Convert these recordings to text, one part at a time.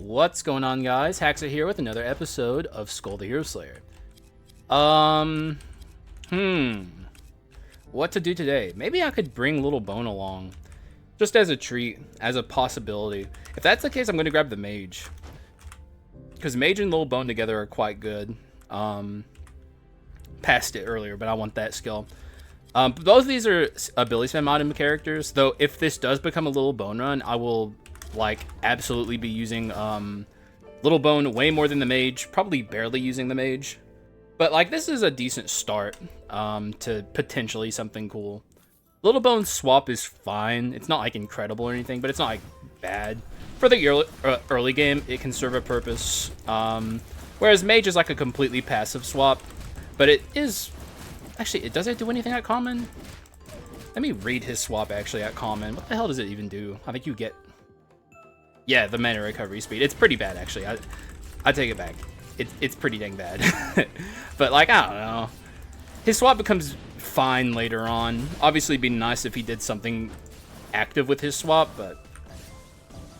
What's going on, guys? Haxa here with another episode of Skul the Hero Slayer. What to do today? Maybe I could bring Little Bone along, just as a treat, as a possibility. If that's the case, I'm going to grab the Mage, because Mage and Little Bone together are quite good. Passed it earlier, but I want that skill. Both of these are ability spam item characters, though if this does become a Little Bone run, I will absolutely be using Little Bone way more than the Mage, probably barely using the Mage, but this is a decent start to potentially something cool. Little Bone swap is fine. It's not incredible or anything, but it's not bad. For the early game, it can serve a purpose, whereas Mage is a completely passive swap, but it is actually, does it do anything at common? Let me read his swap actually at common. What the hell does it even do? I think you get, yeah, the mana recovery speed. It's pretty bad, actually. I take it back. It's pretty dang bad. But, I don't know. His swap becomes fine later on. Obviously, it'd be nice if he did something active with his swap, but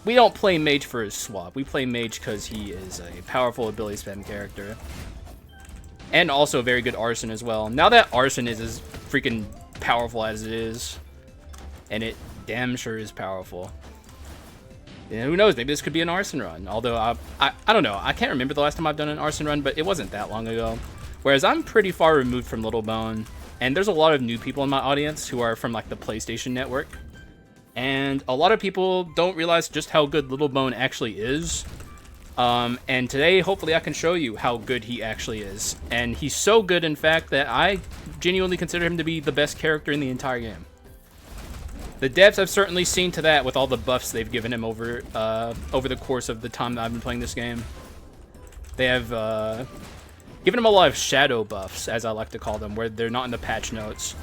we don't play Mage for his swap. We play Mage because he is a powerful ability spam character. And also a very good Arson as well. Now that Arson is as freaking powerful as it is, and it damn sure is powerful. Yeah, who knows? Maybe this could be an Arson run. Although, I don't know. I can't remember the last time I've done an Arson run, but it wasn't that long ago. Whereas I'm pretty far removed from Little Bone. And there's a lot of new people in my audience who are from, the PlayStation Network. And a lot of people don't realize just how good Little Bone actually is. And today, hopefully, I can show you how good he actually is. And he's so good, in fact, that I genuinely consider him to be the best character in the entire game. The devs have certainly seen to that with all the buffs they've given him over the course of the time that I've been playing this game. They have given him a lot of shadow buffs, as I like to call them, where they're not in the patch notes.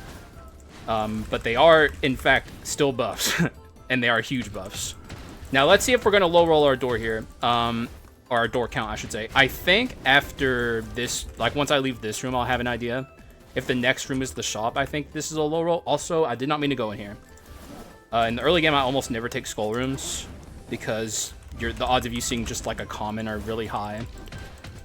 But they are, in fact, still buffs. And they are huge buffs. Now, let's see if we're going to low roll our door here. Or our door count, I should say. I think after this, once I leave this room, I'll have an idea. If the next room is the shop, I think this is a low roll. Also, I did not mean to go in here. In the early game, I almost never take skull rooms because the odds of you seeing just a common are really high.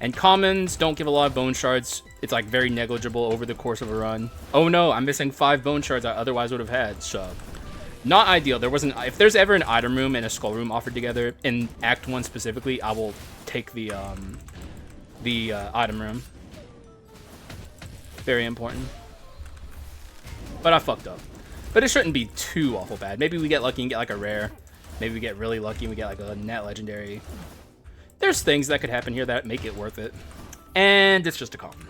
And commons don't give a lot of bone shards. It's very negligible over the course of a run. Oh no, I'm missing 5 bone shards I otherwise would have had, so not ideal. If there's ever an item room and a skull room offered together, in Act 1 specifically, I will take the item room. Very important. But I fucked up. But it shouldn't be too awful bad. Maybe we get lucky and get a rare. Maybe we get really lucky and we get a net legendary. There's things that could happen here that make it worth it. And it's just a common.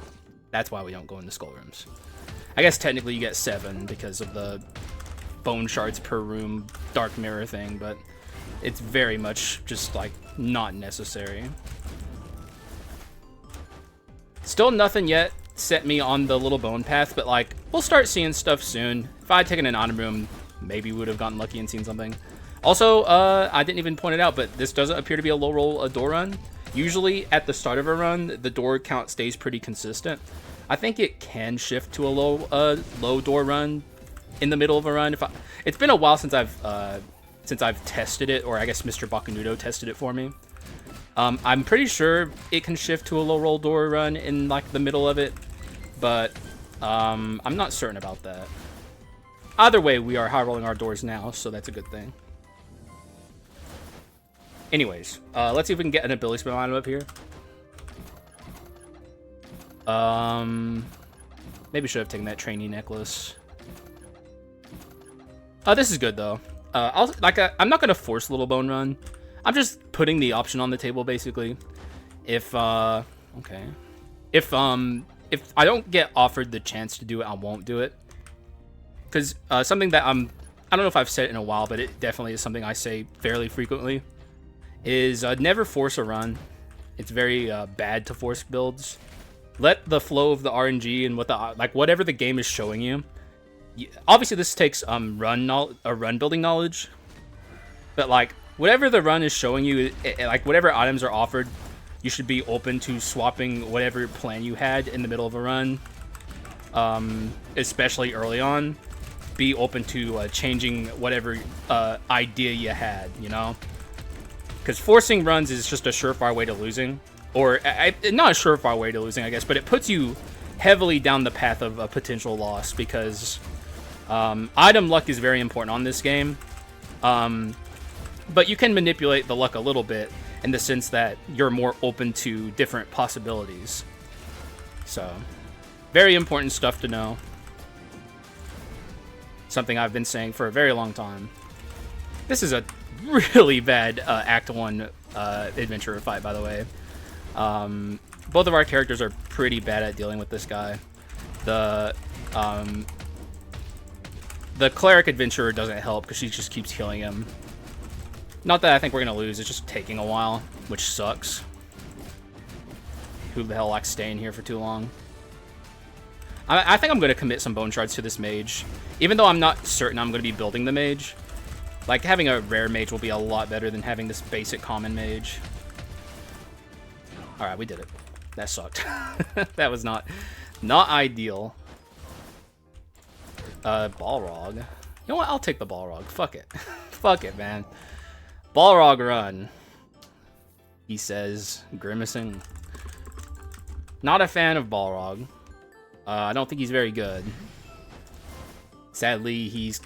That's why we don't go into skull rooms. I guess technically you get 7 because of the bone shards per room dark mirror thing, but it's very much just not necessary. Still nothing yet set me on the Little Bone path, but we'll start seeing stuff soon. If I had taken an item room, maybe we would have gotten lucky and seen something. Also, I didn't even point it out, but this doesn't appear to be a low roll door run. Usually at the start of a run, the door count stays pretty consistent. I think it can shift to a low door run in the middle of a run. It's been a while since I've tested it, or I guess Mr. Bakunudo tested it for me. I'm pretty sure it can shift to a low roll door run in the middle of it, but I'm not certain about that. Either way, we are high rolling our doors now, so that's a good thing. Anyways, let's see if we can get an ability spam item up here. Maybe should have taken that trainee necklace. This is good though. I'm not gonna force Little Bone run. I'm just putting the option on the table basically. If I don't get offered the chance to do it, I won't do it. Because something that I don't know if I've said it in a while, but it definitely is something I say fairly frequently, is never force a run. It's very bad to force builds. Let the flow of the RNG and whatever the game is showing you. Obviously, this takes run building knowledge, but whatever the run is showing you, whatever items are offered, you should be open to swapping whatever plan you had in the middle of a run, especially early on. Be open to changing whatever idea you had, you know? Because forcing runs is just a surefire way to losing. Or, not a surefire way to losing, I guess, but it puts you heavily down the path of a potential loss, because item luck is very important on this game. But you can manipulate the luck a little bit in the sense that you're more open to different possibilities. So, very important stuff to know. Something I've been saying for a very long time. This is a really bad Act 1 adventurer fight, by the way. Both of our characters are pretty bad at dealing with this guy. The cleric adventurer doesn't help because she just keeps healing him. Not that I think we're going to lose, it's just taking a while, which sucks. Who the hell likes staying here for too long? I think I'm going to commit some bone shards to this mage. Even though I'm not certain I'm going to be building the mage. Like, having a rare mage will be a lot better than having this basic common mage. Alright, we did it. That sucked. That was not ideal. Balrog. You know what? I'll take the Balrog. Fuck it. Fuck it, man. Balrog run. He says, grimacing. Not a fan of Balrog. I don't think he's very good. Sadly, he's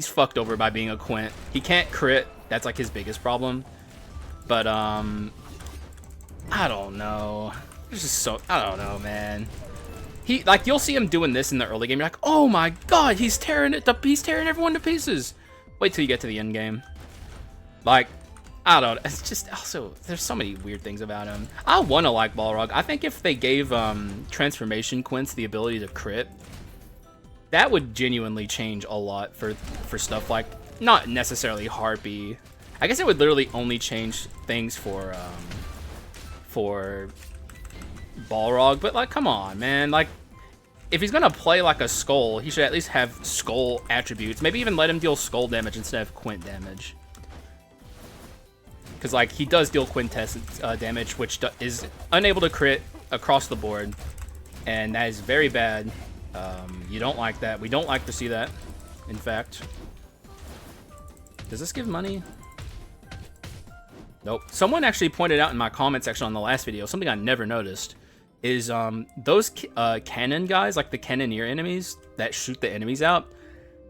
fucked over by being a Quint. He can't crit. That's like his biggest problem. But I don't know. It's just so, I don't know, man. Like, you'll see him doing this in the early game. You're like, oh my god, he's tearing everyone to pieces. Wait till you get to the end game. Like, I don't know. It's just, also, there's so many weird things about him. I want to like Balrog. I think if they gave transformation Quints the ability to crit, that would genuinely change a lot for stuff like, not necessarily Harpy. I guess it would literally only change things for Balrog, but like, come on, man. Like, if he's gonna play like a Skull, he should at least have Skull attributes. Maybe even let him deal Skull damage instead of Quint damage. Because, like, he does deal quintessence damage, which is unable to crit across the board. And that is very bad. You don't like that. We don't like to see that, in fact. Does this give money? Nope. Someone actually pointed out in my comment section on the last video, something I never noticed, is those cannon guys, like the cannoneer enemies that shoot the enemies out.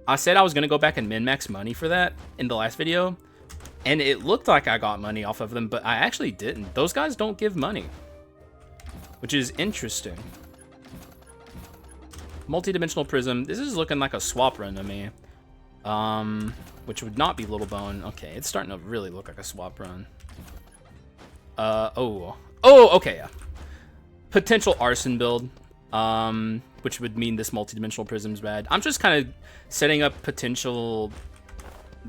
I said I was going to go back and min-max money for that in the last video. And it looked like I got money off of them, but I actually didn't. Those guys don't give money, which is interesting. Multi-dimensional prism. This is looking like a swap run to me, which would not be Little Bone. Okay, it's starting to really look like a swap run. Oh, okay, yeah. Potential arson build, which would mean this multi-dimensional prism's bad. I'm just kind of setting up potential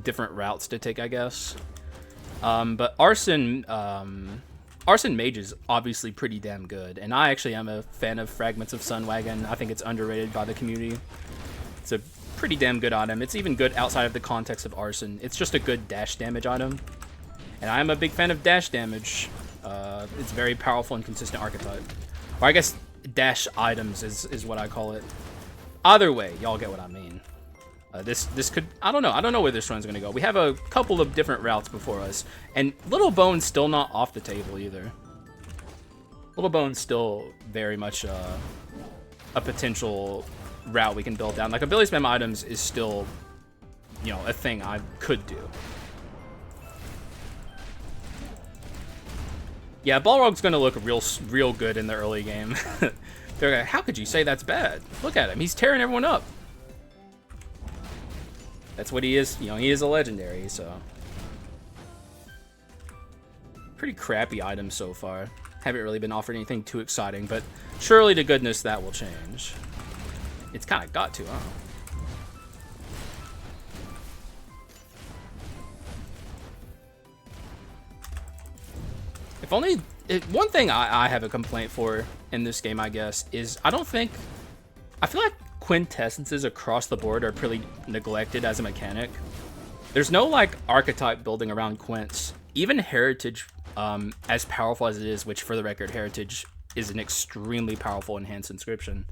different routes to take, I guess. But Arson Mage is obviously pretty damn good, and I actually am a fan of Fragments of Sunwagon. I think it's underrated by the community. It's a pretty damn good item. It's even good outside of the context of Arson. It's just a good dash damage item, and I'm a big fan of dash damage. It's very powerful and consistent archetype. Or I guess dash items is what I call it. Either way, y'all get what I mean. This could, I don't know where this run's gonna go. We have a couple of different routes before us, and Little Bone's still not off the table either. Little Bone's still very much a potential route we can build down. Like, ability spam items is still, you know, a thing I could do. Yeah, Balrog's gonna look real good in the early game. They're like, how could you say that's bad? Look at him, he's tearing everyone up. That's what he is, you know, he is a legendary, so. Pretty crappy items so far. Haven't really been offered anything too exciting, but surely to goodness that will change. It's kind of got to, huh? If only, one thing I have a complaint for in this game, I guess, is I feel like quintessences across the board are pretty neglected as a mechanic. There's no, like, archetype building around quints. Even Heritage, as powerful as it is, which, for the record, Heritage is an extremely powerful enhanced inscription,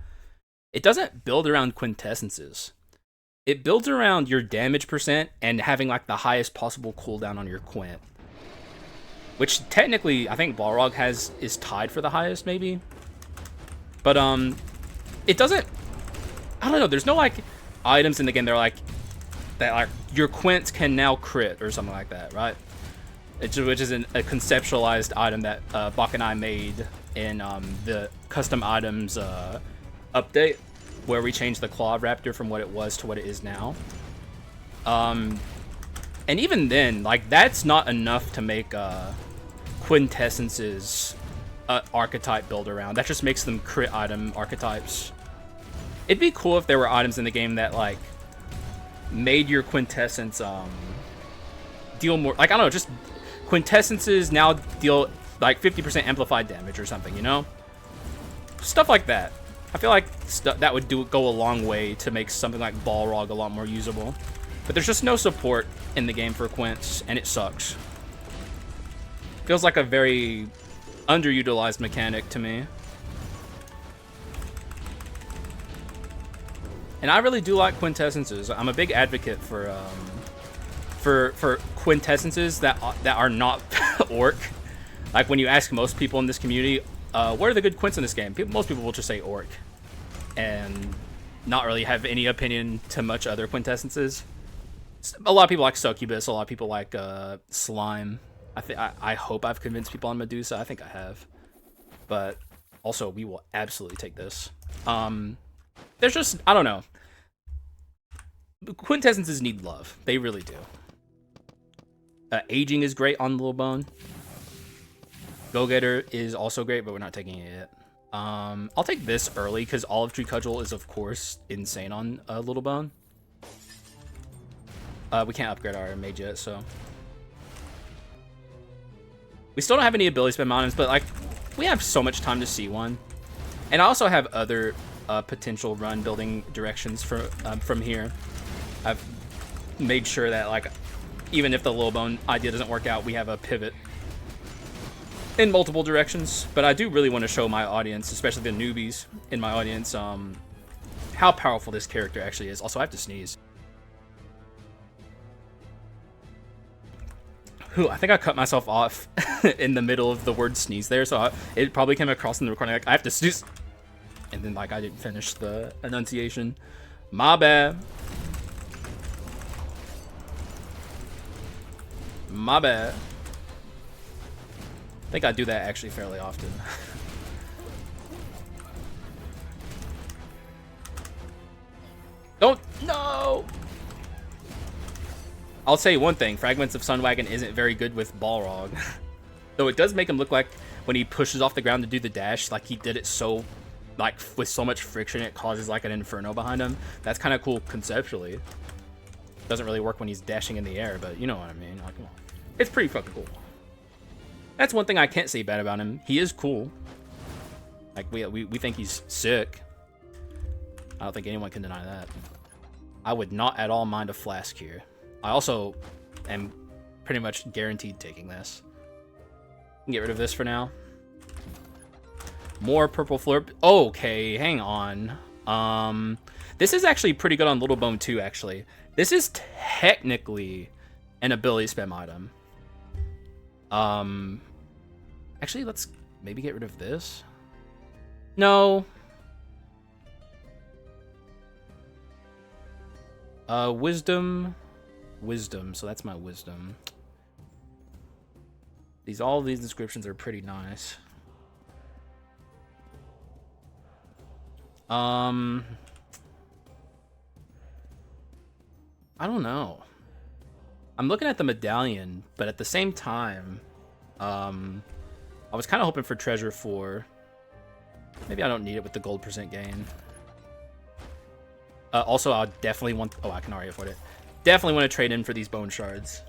it doesn't build around quintessences. It builds around your damage percent and having like the highest possible cooldown on your Quint. Which technically, I think Balrog is tied for the highest, maybe. But it doesn't. I don't know. There's no like items in the game that are like your Quints can now crit or something like that, right? Which is a conceptualized item that Bach and I made in the custom items update, where we changed the Claw Raptor from what it was to what it is now. And even then, like, that's not enough to make Quintessence's archetype build around. That just makes them crit item archetypes. It'd be cool if there were items in the game that, like, made your Quintessence deal more, like, I don't know, just Quintessences now deal, like, 50% amplified damage or something, you know? Stuff like that. I feel like that would go a long way to make something like Balrog a lot more usable. But there's just no support in the game for Quints, and it sucks. Feels like a very underutilized mechanic to me. And I really do like Quintessences. I'm a big advocate for Quintessences that are not Orc. Like when you ask most people in this community, what are the good Quints in this game? Most people will just say Orc, and not really have any opinion to much other Quintessences. A lot of people like Succubus. A lot of people like Slime. I hope I've convinced people on Medusa. I think I have. But also, we will absolutely take this. There's just, I don't know. Quintessences need love. They really do. Aging is great on Little Bone. Go-Getter is also great, but we're not taking it yet. I'll take this early because Olive Tree Cudgel is, of course, insane on Little Bone. We can't upgrade our Mage yet, so. We still don't have any ability spam items, but like, we have so much time to see one. And I also have other potential run building directions from here. I've made sure that, like, even if the Little Bone idea doesn't work out, we have a pivot in multiple directions. But I do really want to show my audience, especially the newbies in my audience, how powerful this character actually is. Also, I have to sneeze. Whew, I think I cut myself off in the middle of the word sneeze there, so it probably came across in the recording like, I have to sneeze. And then, like, I didn't finish the enunciation. My bad. My bad. I think I do that actually fairly often. Don't, no! I'll say one thing, Fragments of Sunwagon isn't very good with Balrog. Though it does make him look like when he pushes off the ground to do the dash, like he did it so, like, with so much friction it causes like an inferno behind him. That's kind of cool conceptually. Doesn't really work when he's dashing in the air, but you know what I mean. Like, come on. It's pretty fucking cool. That's one thing I can't say bad about him. He is cool. Like, we think he's sick. I don't think anyone can deny that. I would not at all mind a flask here. I also am pretty much guaranteed taking this. Get rid of this for now. More purple flurp. Okay, hang on. This is actually pretty good on Little Bone too, actually. This is technically an ability spam item. Actually, let's maybe get rid of this. No. Wisdom, so that's my wisdom. All of these descriptions are pretty nice. I don't know. I'm looking at the medallion, but at the same time, I was kind of hoping for treasure 4. Maybe I don't need it with the gold percent gain. Also, I definitely want... Oh, I can already afford it. Definitely want to trade in for these bone shards.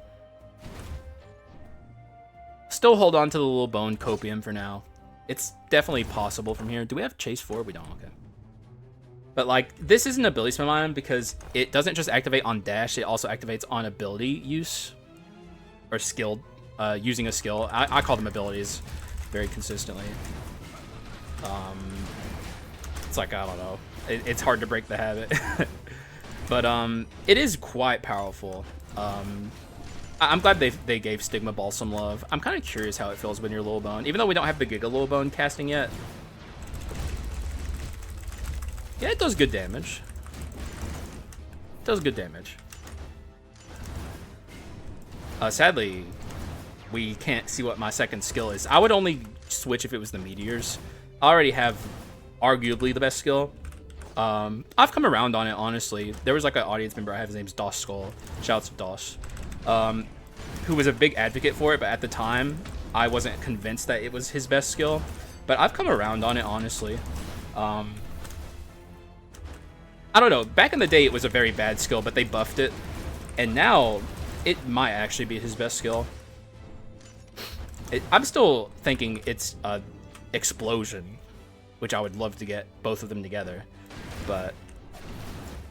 Still hold on to the Little Bone copium for now. It's definitely possible from here. Do we have chase 4? We don't. Okay. But, like, this is an ability spam item because it doesn't just activate on dash. It also activates on ability use. Or skill. Using a skill. I call them abilities very consistently. It's like, I don't know. It's hard to break the habit. But it is quite powerful. I'm glad they gave Stigma Ball some love. I'm kind of curious how it feels when you're Lil Bone, even though we don't have the Giga Lil Bone casting yet. Yeah, it does good damage. It does good damage. Sadly, we can't see what my second skill is. I would only switch if it was the Meteors. I already have arguably the best skill. I've come around on it, honestly. There was like an audience member I have, his name's Doss Skull. Shouts to Doss. Who was a big advocate for it, but at the time, I wasn't convinced that it was his best skill. But I've come around on it, honestly. I don't know. Back in the day, it was a very bad skill, but they buffed it. And now, it might actually be his best skill. I'm still thinking it's Explosion, which I would love to get both of them together. But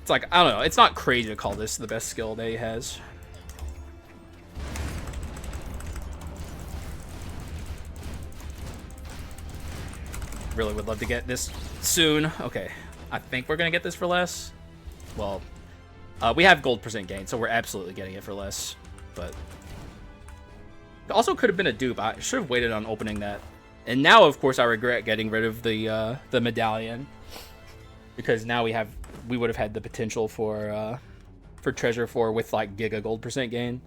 it's like, I don't know. It's not crazy to call this the best skill that he has. Really would love to get this soon. Okay, I think we're gonna get this for less. Well, we have gold percent gain, so we're absolutely getting it for less. But it also could have been a dupe. I should have waited on opening that. And now, of course, I regret getting rid of the medallion, because now we would have had the potential for treasure 4 with like giga gold percent gain,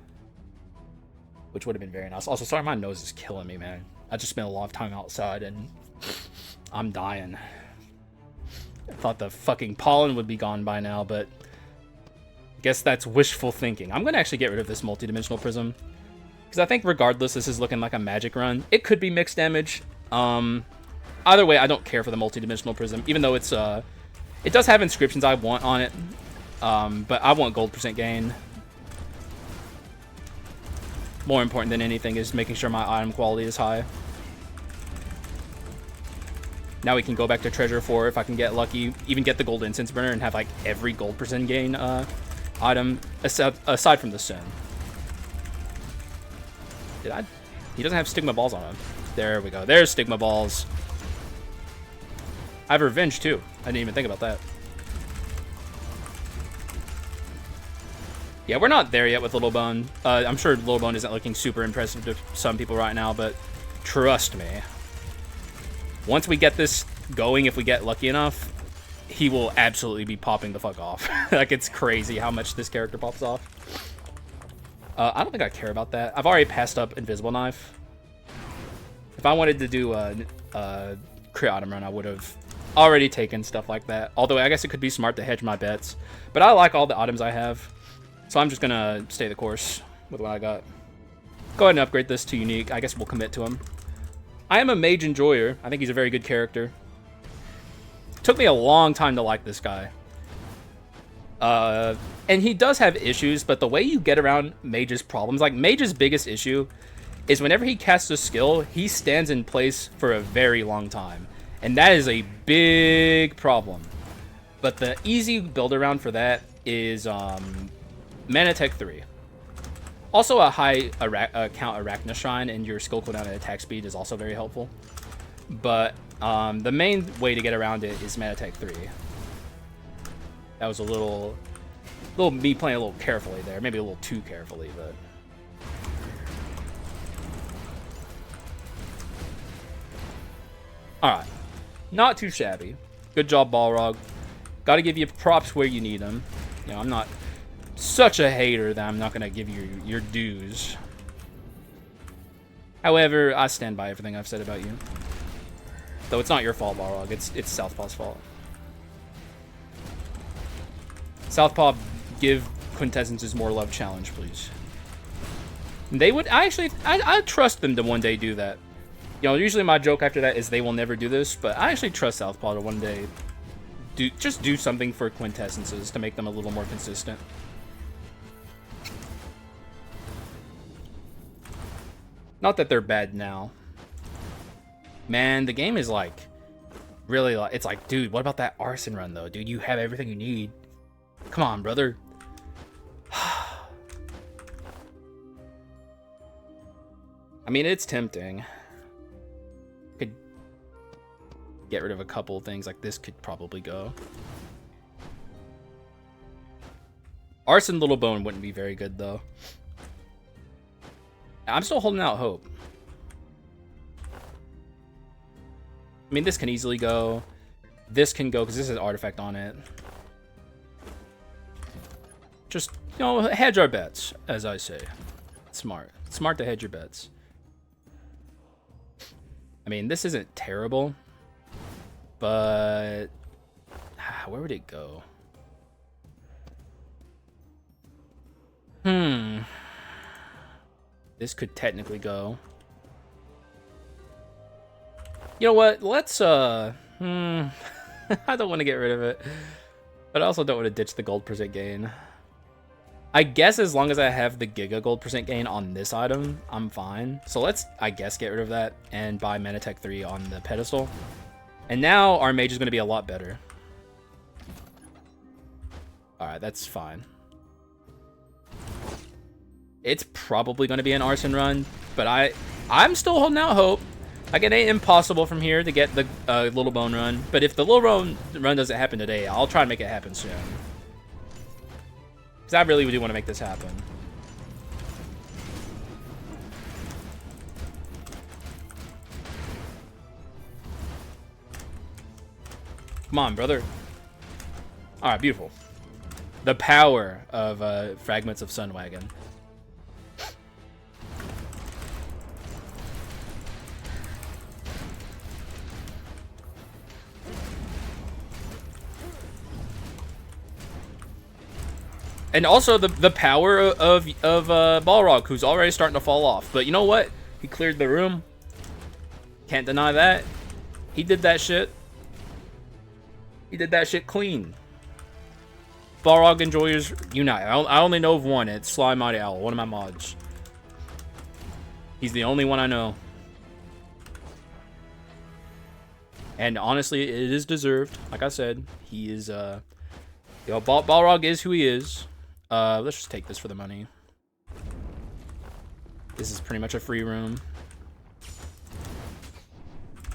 which would have been very nice. Also, sorry, my nose is killing me, man. I just spent a lot of time outside and I'm dying. I thought the fucking pollen would be gone by now, but I guess that's wishful thinking. I'm gonna actually get rid of this multi-dimensional prism, because I think regardless, this is looking like a magic run. It could be mixed damage. Either way, I don't care for the multi-dimensional prism, even though it's it does have inscriptions I want on it. But I want gold percent gain. More important than anything is making sure my item quality is high. Now we can go back to treasure 4 if I can get lucky, even get the gold incense burner and have like every gold percent gain item aside from the Sin. He doesn't have Stigma Balls on him. There we go. There's Stigma Balls. I have Revenge too. I didn't even think about that. Yeah, we're not there yet with Little Bone. I'm sure Little Bone isn't looking super impressive to some people right now, but trust me, once we get this going, if we get lucky enough, he will absolutely be popping the fuck off. Like, it's crazy how much this character pops off. I don't think I care about that. I've already passed up Invisible Knife. If I wanted to do a crit item run, I would have already taken stuff like that. Although I guess it could be smart to hedge my bets. But I like all the items I have, so I'm just gonna stay the course with what I got. Go ahead and upgrade this to unique. I guess we'll commit to him. I am a Mage enjoyer. I think he's a very good character. Took me a long time to like this guy. And he does have issues, but the way you get around Mage's problems, like Mage's biggest issue is whenever he casts a skill, he stands in place for a very long time. And that is a big problem. But the easy build around for that is Mana Tech 3. Also, a high count Arachna Shrine and your skill cooldown and attack speed is also very helpful. But the main way to get around it is Mana Tech 3. That was a little me playing a little carefully there. Maybe a little too carefully, but... Alright. Not too shabby. Good job, Balrog. Gotta give you props where you need them. You know, I'm not such a hater that I'm not gonna give you your dues. However, I stand by everything I've said about you. Though it's not your fault, Balrog. It's Southpaw's fault. Southpaw, give Quintessences more love challenge, please. They would I trust them to one day do that. You know, usually my joke after that is they will never do this, but I actually trust Southpaw to one day just do something for Quintessences to make them a little more consistent. Not that they're bad now. Man, the game is like really like, it's like, dude, what about that arson run though? Dude, you have everything you need. Come on, brother. I mean, it's tempting. Could get rid of a couple things, like this could probably go. Arson Little Bone wouldn't be very good, though. I'm still holding out hope. I mean, this can easily go. This can go, because this has artifact on it. Just, you know, hedge our bets, as I say. Smart. Smart to hedge your bets. I mean, this isn't terrible. But... where would it go? This could technically go. You know what? Let's, I don't want to get rid of it. But I also don't want to ditch the gold percent gain. I guess as long as I have the Giga gold percent gain on this item, I'm fine. So let's, I guess, get rid of that and buy Mana Tech 3 on the pedestal. And now our Mage is going to be a lot better. Alright, that's fine. It's probably going to be an Arson run, but I'm still holding out hope. Like, it ain't impossible from here to get the Little Bone run, but if the Little Bone run doesn't happen today, I'll try and make it happen soon. Because I really do want to make this happen. Come on, brother. Alright, beautiful. The power of Fragments of Sunwagon. And also the power of Balrog, who's already starting to fall off. But you know what? He cleared the room. Can't deny that. He did that shit. He did that shit clean. Balrog enjoyers unite. I only know of one. It's Sly Mighty Owl, one of my mods. He's the only one I know. And honestly, it is deserved. Like I said, he is Balrog is who he is. Let's just take this for the money. This is pretty much a free room.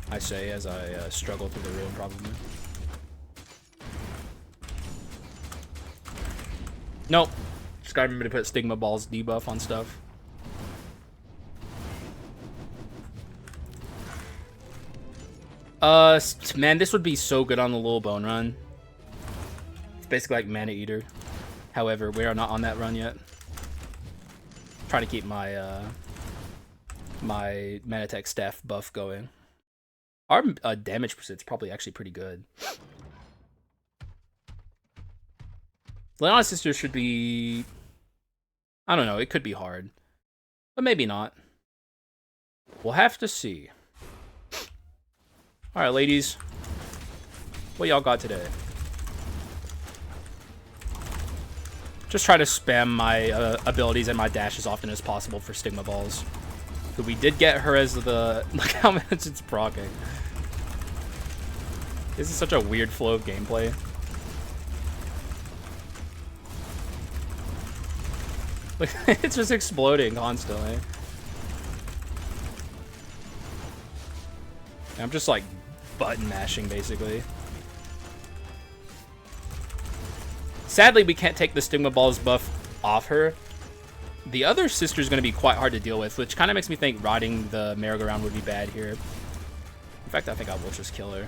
I say as I struggle through the room, probably. Nope. Just gotta remember to put Stigma Ball's debuff on stuff. Man, this would be so good on the Little Bone run. It's basically like Mana Eater. However, we are not on that run yet. Trying to keep my my Mana Tech staff buff going. Our damage percent's probably actually pretty good. Leon's sister should be... I don't know, it could be hard. But maybe not. We'll have to see. Alright, ladies. What y'all got today? Just try to spam my abilities and my dash as often as possible for Stigma Balls. But we did get her as the... Look how much it's proccing. This is such a weird flow of gameplay. Like, it's just exploding constantly. And I'm just like button mashing basically. Sadly, we can't take the Stigma Balls buff off her. The other sister's going to be quite hard to deal with, which kind of makes me think riding the merry-go-round would be bad here. In fact, I think I will just kill her.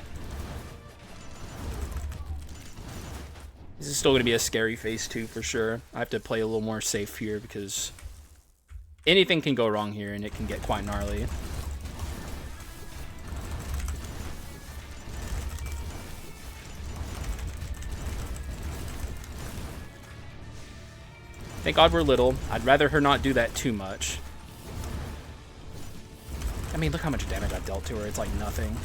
This is still going to be a scary phase 2 for sure. I have to play a little more safe here because anything can go wrong here and it can get quite gnarly. Thank God we're little. I'd rather her not do that too much. I mean, look how much damage I've dealt to her. It's like nothing.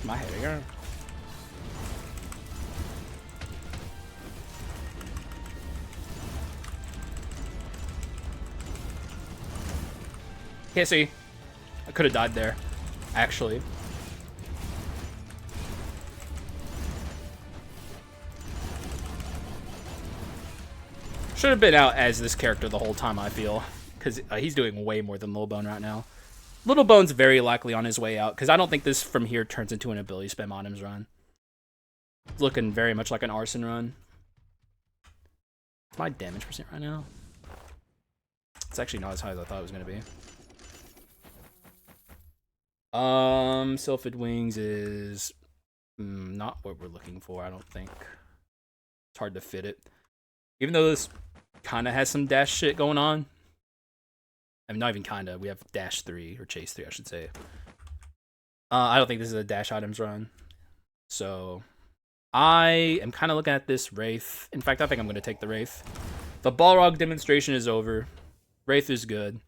My head here. Can't see. I could have died there, actually. Should have been out as this character the whole time, I feel. Because he's doing way more than Little Bone right now. Little Bone's very likely on his way out, because I don't think this from here turns into an ability spam items run. It's looking very much like an arson run. What's my damage percent right now? It's actually not as high as I thought it was going to be. Sylphid Wings is not what we're looking for, I don't think. It's hard to fit it. Even though this kind of has some dash shit going on. I mean, not even kind of. We have dash 3, or chase 3, I should say. I don't think this is a dash items run. So, I am kind of looking at this Wraith. In fact, I think I'm going to take the Wraith. The Balrog demonstration is over. Wraith is good.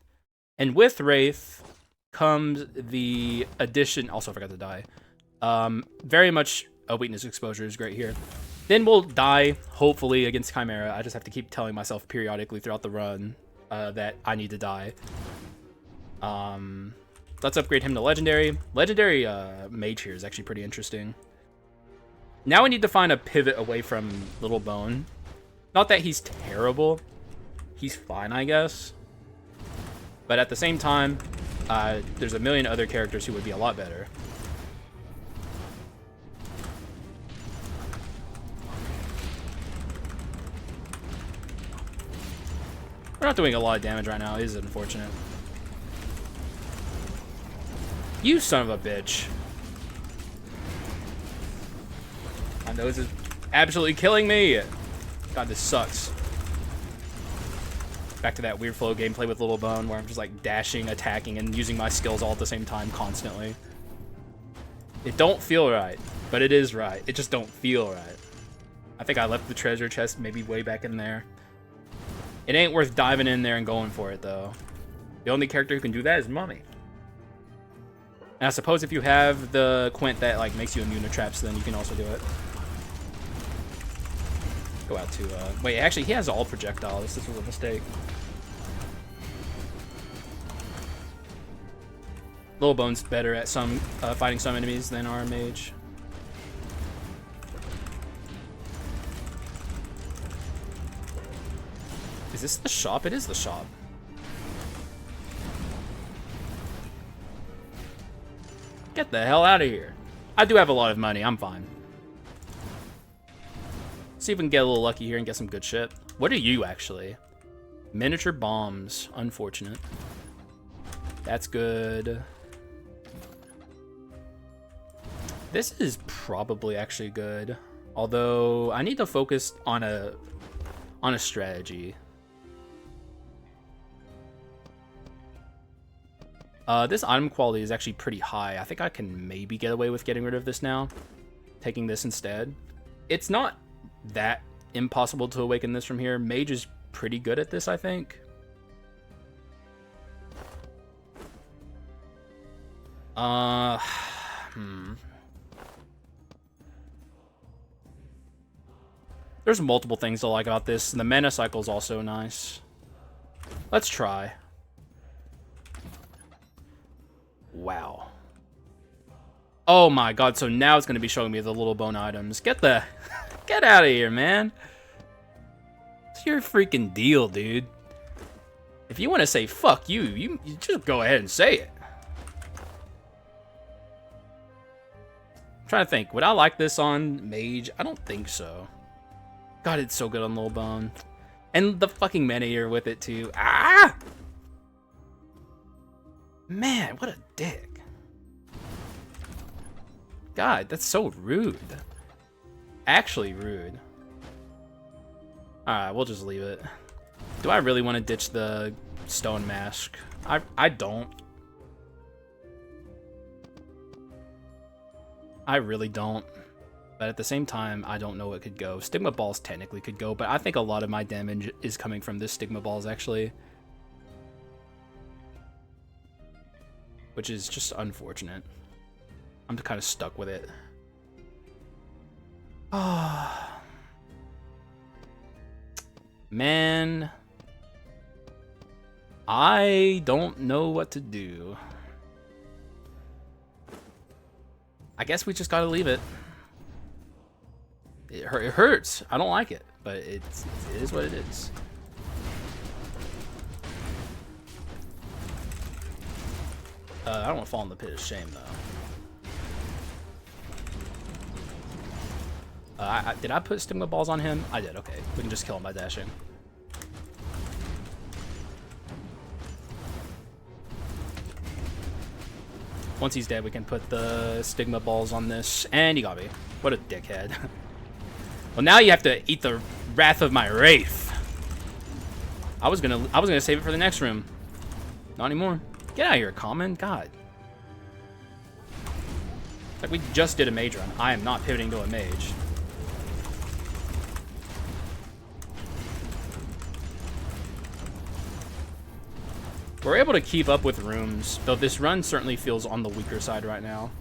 And with Wraith comes the addition... Also, I forgot to die. Very much a weakness exposure is great here. Then we'll die, hopefully, against Chimera. I just have to keep telling myself periodically throughout the run that I need to die. Let's upgrade him to Legendary. Legendary Mage here is actually pretty interesting. Now we need to find a pivot away from Little Bone. Not that he's terrible. He's fine, I guess. But at the same time, there's a million other characters who would be a lot better. We're not doing a lot of damage right now. It is unfortunate. You son of a bitch. My nose is absolutely killing me. God, this sucks. Back to that weird flow gameplay with Little Bone where I'm just like dashing, attacking, and using my skills all at the same time constantly. It don't feel right, but it is right. It just don't feel right. I think I left the treasure chest maybe way back in there. It ain't worth diving in there and going for it, though. The only character who can do that is Mummy. And I suppose if you have the Quint that like makes you immune to traps, then you can also do it. Go out to, wait, actually, he has all projectiles. This was a mistake. Little Bone's better at some fighting some enemies than our Mage. Is this the shop? It is the shop. Get the hell out of here. I do have a lot of money. I'm fine. See if we can get a little lucky here and get some good shit. What are you, actually? Miniature bombs. Unfortunate. That's good. This is probably actually good. Although, I need to focus on a strategy. This item quality is actually pretty high. I think I can maybe get away with getting rid of this now. Taking this instead. It's not that impossible to awaken this from here. Mage is pretty good at this, I think. There's multiple things to like about this. The mana cycle is also nice. Let's try. Wow. Oh my god, so now it's going to be showing me the Little Bone items. Get out of here, man. It's your freaking deal, dude. If you want to say fuck you, you just go ahead and say it. I'm trying to think. Would I like this on Mage? I don't think so. God, it's so good on Little Bone. And the fucking mana here with it, too. Ah! Man, what a dick. God, that's so rude. Actually rude. Alright, we'll just leave it. Do I really want to ditch the stone mask? I don't. I really don't. But at the same time, I don't know what could go. Stigma Balls technically could go, but I think a lot of my damage is coming from this Stigma Balls, actually. Which is just unfortunate. I'm kind of stuck with it. Ah, man. I don't know what to do. I guess we just gotta leave it. It hurts. I don't like it, but it is what it is. I don't want to fall in the pit of shame, though. Did I put stigma balls on him? I did, okay. We can just kill him by dashing. Once he's dead, we can put the stigma balls on this. And he got me. What a dickhead. Well, now you have to eat the wrath of my wraith. I was gonna save it for the next room. Not anymore. Get out of here, common. God. Like, we just did a mage run. I am not pivoting to a mage. We're able to keep up with rooms, though this run certainly feels on the weaker side right now.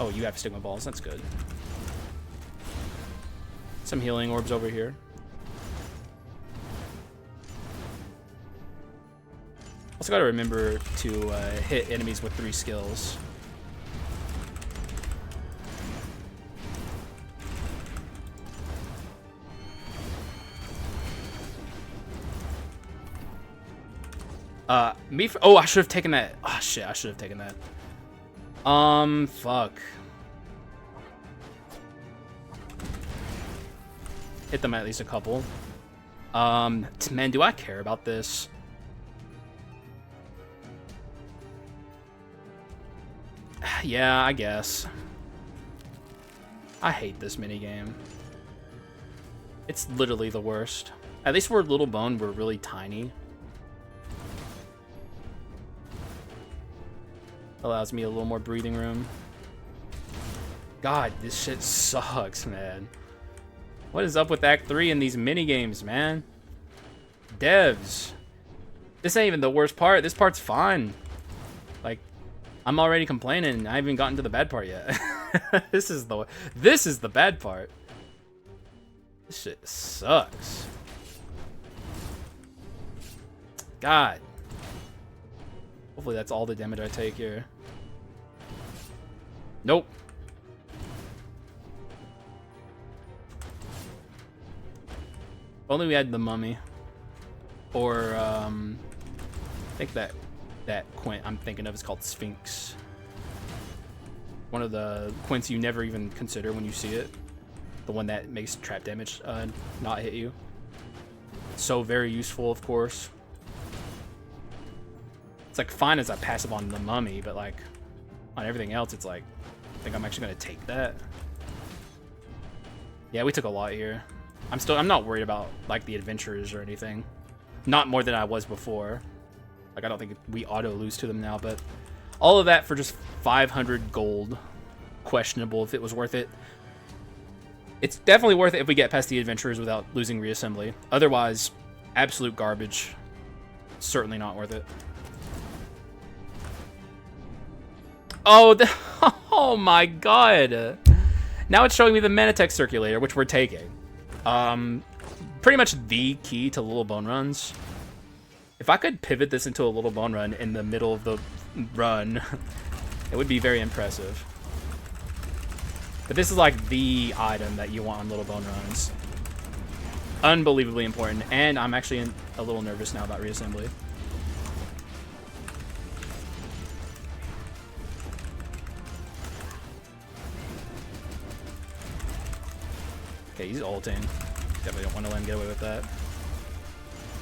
Oh, you have stigma balls. That's good. Some healing orbs over here. Also gotta remember to hit enemies with 3 skills. Oh, I should have taken that. Oh, shit, I should have taken that. Fuck. Hit them at least a couple. Man, do I care about this? Yeah, I guess. I hate this minigame. It's literally the worst. At least we're Little Bone, we're really tiny. Allows me a little more breathing room. God, this shit sucks, man. What is up with Act 3 in these minigames, man? Devs. This ain't even the worst part. This part's fine. Like, I'm already complaining. I haven't even gotten to the bad part yet. This is the bad part. This shit sucks. God. Hopefully that's all the damage I take here. Nope. If only we had the mummy. Or, I think that quint I'm thinking of is called Sphinx. One of the quints you never even consider when you see it. The one that makes trap damage not hit you. So very useful, of course. It's like fine as a passive on the mummy, but like on everything else, it's like I think I'm actually gonna take that. Yeah, we took a lot here. I'm not worried about like the adventurers or anything. Not more than I was before. Like I don't think we auto lose to them now, but all of that for just 500 gold. Questionable if it was worth it. It's definitely worth it if we get past the adventurers without losing reassembly. Otherwise, absolute garbage. Certainly not worth it. Oh, oh my god. Now it's showing me the Manatech circulator, which we're taking. Pretty much the key to Little Bone runs. If I could pivot this into a Little Bone run in the middle of the run, it would be very impressive. But this is like the item that you want on Little Bone runs. Unbelievably important, and I'm actually a little nervous now about reassembly. Okay, he's ulting. Definitely don't want to let him get away with that.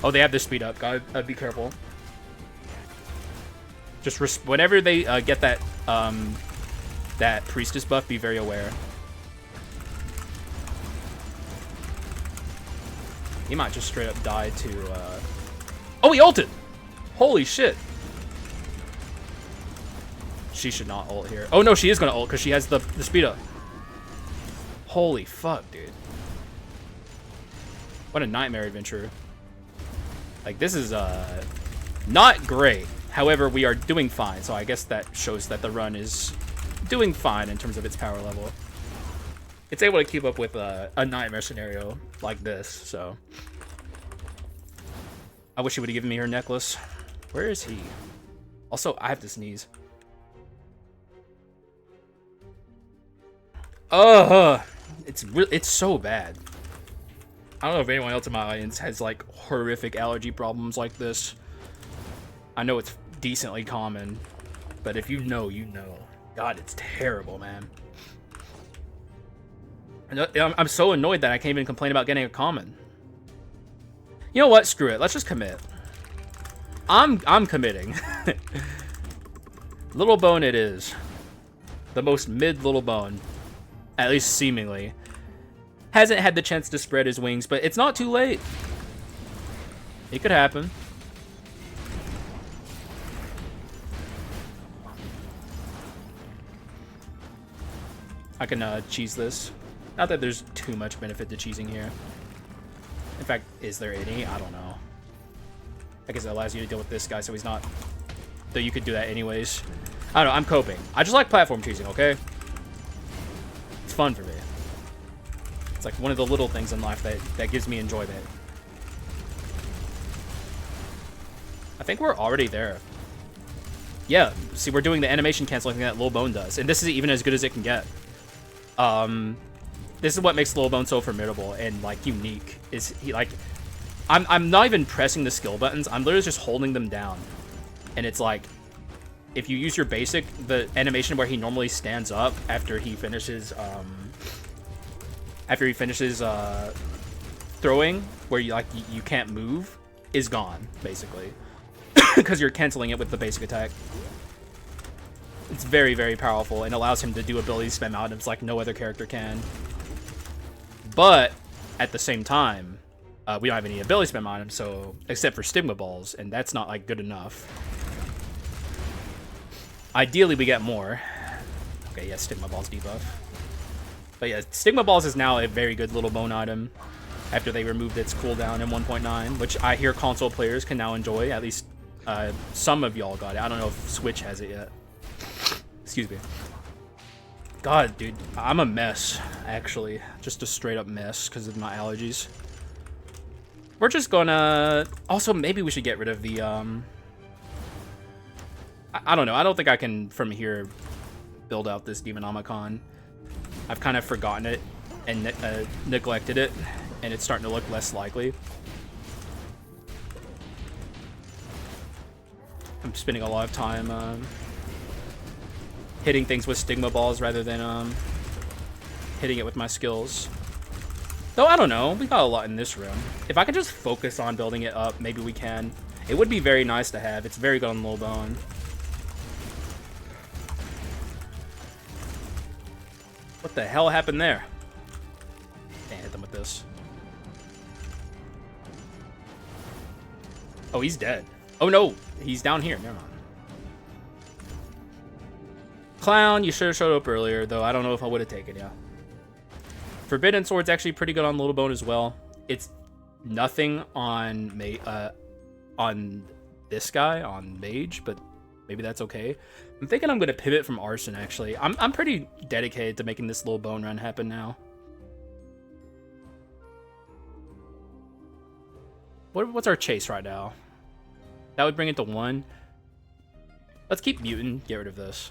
Oh, they have this speed up. Gotta be careful. Just whenever they get that that priestess buff, be very aware. He might just straight up die to. Oh, he ulted! Holy shit! She should not ult here. Oh no, she is gonna ult because she has the speed up. Holy fuck, dude! What a nightmare adventure. Like, this is, not great. However, we are doing fine, so I guess that shows that the run is doing fine in terms of its power level. It's able to keep up with a nightmare scenario like this, so. I wish he would have given me her necklace. Where is he? Also, I have to sneeze. It's so bad. I don't know if anyone else in my audience has like horrific allergy problems like this. I know it's decently common. But if you know, you know. God, it's terrible, man. I'm so annoyed that I can't even complain about getting a common. You know what? Screw it. Let's just commit. I'm committing. Little bone it is. The most mid little bone. At least seemingly. Hasn't had the chance to spread his wings, but it's not too late. It could happen. I can cheese this. Not that there's too much benefit to cheesing here. In fact, is there any? I don't know. I guess it allows you to deal with this guy, so he's not... Though you could do that anyways. I don't know, I'm coping. I just like platform cheesing, okay? It's fun for me. It's like one of the little things in life that gives me enjoyment. I think we're already there. Yeah, see, we're doing the animation canceling thing that Lil Bone does, and this is even as good as it can get. This is what makes Lil Bone so formidable and like unique. Is he like, I'm not even pressing the skill buttons. I'm literally just holding them down, and it's like, if you use your basic, the animation where he normally stands up after he finishes throwing, where you can't move, is gone basically, because you're canceling it with the basic attack. It's very, very powerful and allows him to do ability spam items like no other character can. But at the same time, we don't have any ability spam items, so except for stigma balls, and that's not like good enough. Ideally, we get more. Okay, yeah, stigma balls debuff. But yeah, stigma balls is now a very good little bone item after they removed its cooldown in 1.9, which I hear console players can now enjoy. At least some of y'all got it. I don't know if Switch has it yet. Excuse me. God, dude, I'm a mess, actually. Just a straight up mess because of my allergies. We're just gonna... Also, maybe we should get rid of the... I don't know. I don't think I can, from here, build out this Demonomicon. I've kind of forgotten it and neglected it, and it's starting to look less likely. I'm spending a lot of time hitting things with stigma balls rather than hitting it with my skills. Though, I don't know. We got a lot in this room. If I could just focus on building it up, maybe we can. It would be very nice to have. It's very good on Lil Bone. What the hell happened there? Can't hit them with this. Oh, he's dead. Oh no, he's down here. Never mind. Clown, you should have showed up earlier, though I don't know if I would have taken you. Forbidden Sword's actually pretty good on Little Bone as well. It's nothing on this guy, on Mage, but maybe that's okay. I'm thinking I'm going to pivot from Arson, actually. I'm pretty dedicated to making this Little Bone run happen now. What's our chase right now? That would bring it to 1. Let's keep Mutant, get rid of this.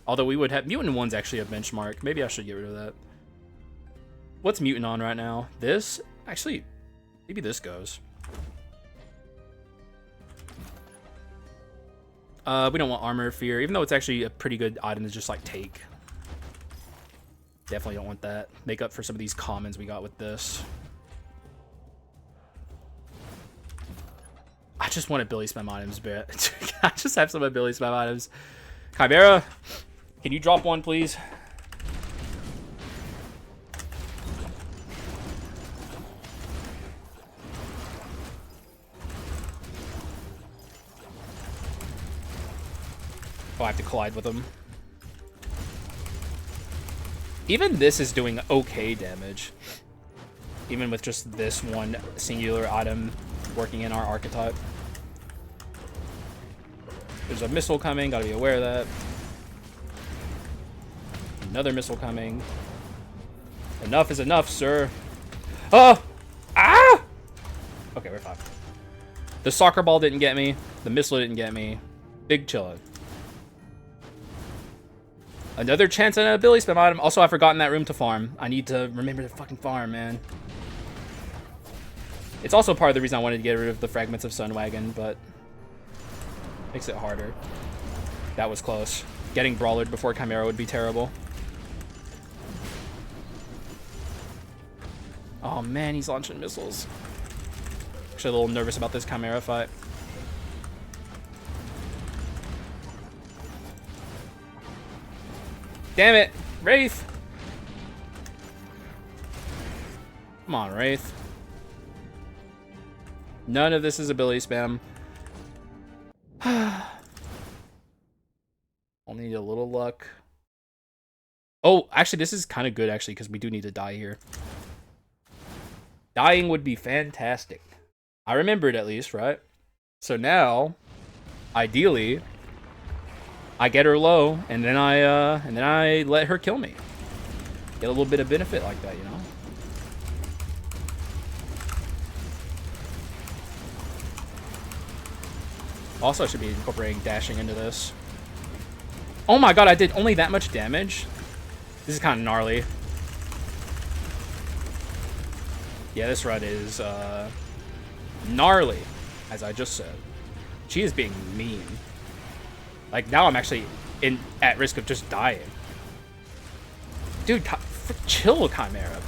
Although we would have... Mutant 1's actually a benchmark. Maybe I should get rid of that. What's Mutant on right now? This? Actually, maybe this goes. We don't want Armor of Fear, even though it's actually a pretty good item to just, like, take. Definitely don't want that. Make up for some of these commons we got with this. I just want ability spam items, but I just have some ability spam items. Chimera, can you drop one, please? Oh, I have to collide with them. Even this is doing okay damage. Even with just this one singular item working in our archetype. There's a missile coming, gotta be aware of that. Another missile coming. Enough is enough, sir. Oh! Ah! Okay, we're fine. The soccer ball didn't get me. The missile didn't get me. Big chillin'. Another chance at an ability spam item. Also, I've forgotten that room to farm. I need to remember to fucking farm, man. It's also part of the reason I wanted to get rid of the fragments of Sunwagon, but Makes it harder. That was close. Getting brawlered before Chimera would be terrible. Oh man, he's launching missiles. Actually a little nervous about this Chimera fight. Damn it! Wraith! Come on, Wraith. None of this is ability spam. I'll need a little luck. Oh, actually, this is kind of good, actually, because we do need to die here. Dying would be fantastic. I remembered at least, right? So now, ideally, I get her low, and then I let her kill me. Get a little bit of benefit like that, you know? Also, I should be incorporating dashing into this. Oh my god, I did only that much damage? This is kind of gnarly. Yeah, this run is gnarly, as I just said. She is being mean. Like, now I'm actually at risk of just dying. Dude, chill, Chimera.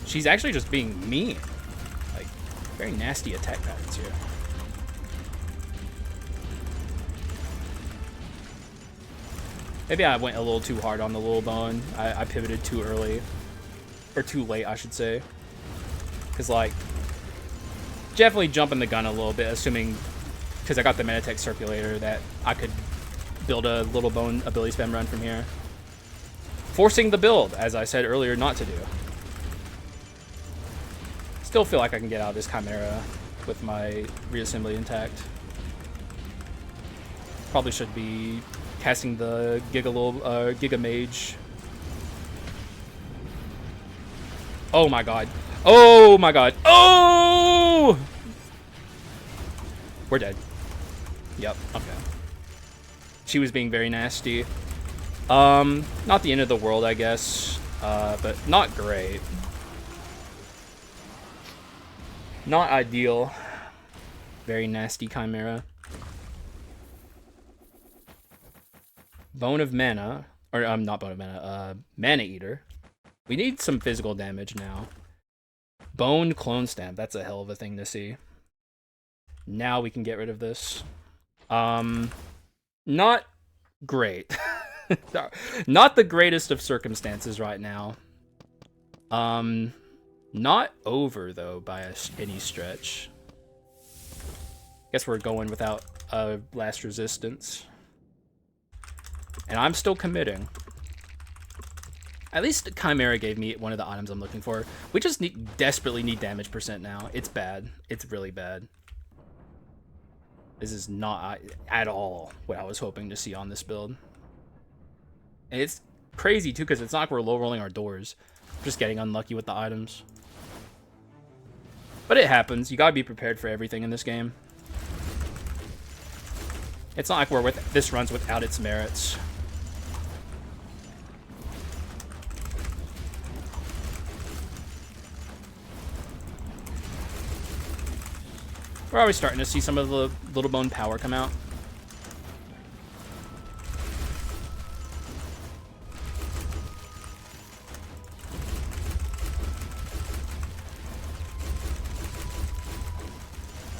She's actually just being mean. Like, very nasty attack patterns here. Maybe I went a little too hard on the little bone. I pivoted too early. Or too late, I should say. Because, like, definitely jumping the gun a little bit, assuming, because I got the Meditech Circulator, that I could build a little bone ability spam run from here. Forcing the build, as I said earlier, not to do. Still feel like I can get out of this Chimera with my reassembly intact. Probably should be casting the Giga Mage. Oh my god. Oh my god. Oh! We're dead. Yep, okay. She was being very nasty. Not the end of the world, I guess. But not great. Not ideal. Very nasty Chimera. Bone of Mana. Or, not Bone of Mana. Mana Eater. We need some physical damage now. Bone Clone Stamp. That's a hell of a thing to see. Now we can get rid of this. Not great. Not the greatest of circumstances right now. Not over, though, by any stretch. Guess we're going without last resistance. And I'm still committing. At least Chimera gave me one of the items I'm looking for. We just desperately need damage percent now. It's bad. It's really bad. This is not at all what I was hoping to see on this build. And it's crazy, too, because it's not like we're low-rolling our doors. We're just getting unlucky with the items. But it happens. You gotta be prepared for everything in this game. It's not like this run's without its merits. We're already starting to see some of the Little Bone power come out.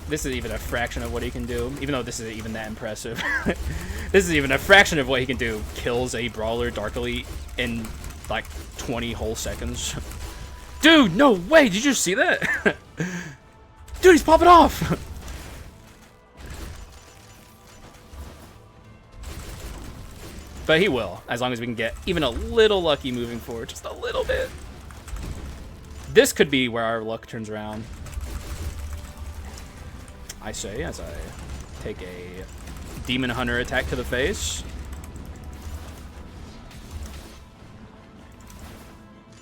This is even a fraction of what he can do, even though this isn't even that impressive. This is even a fraction of what he can do. Kills a Brawler Dark Elite in like 20 whole seconds. Dude, no way! Did you see that? Dude, he's popping off! But he will, as long as we can get even a little lucky moving forward. Just a little bit. This could be where our luck turns around. I say, as I take a Demon Hunter attack to the face.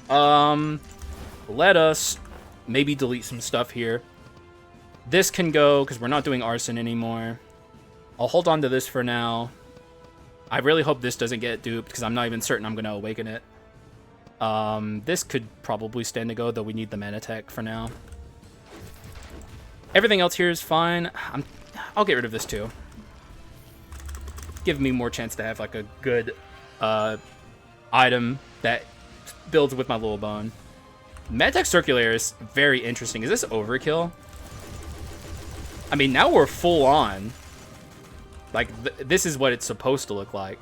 Let us maybe delete some stuff here. This can go, because we're not doing Arson anymore. I'll hold on to this for now. I really hope this doesn't get duped, because I'm not even certain I'm going to awaken it. This could probably stand to go, though we need the mana tech for now. Everything else here is fine. I'll get rid of this too. Give me more chance to have like a good item that builds with my little bone. Medtech Circulator is very interesting. Is this overkill? I mean, now we're full on. Like, this is what it's supposed to look like.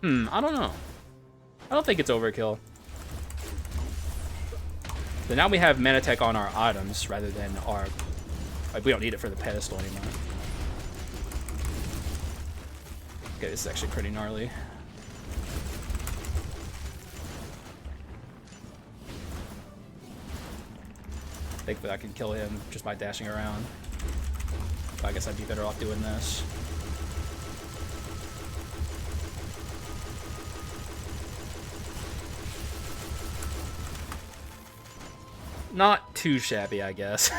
I don't know. I don't think it's overkill. So now we have mana tech on our items rather than our... Like, we don't need it for the pedestal anymore. Okay, this is actually pretty gnarly. Thankfully I can kill him just by dashing around. But I guess I'd be better off doing this. Not too shabby, I guess.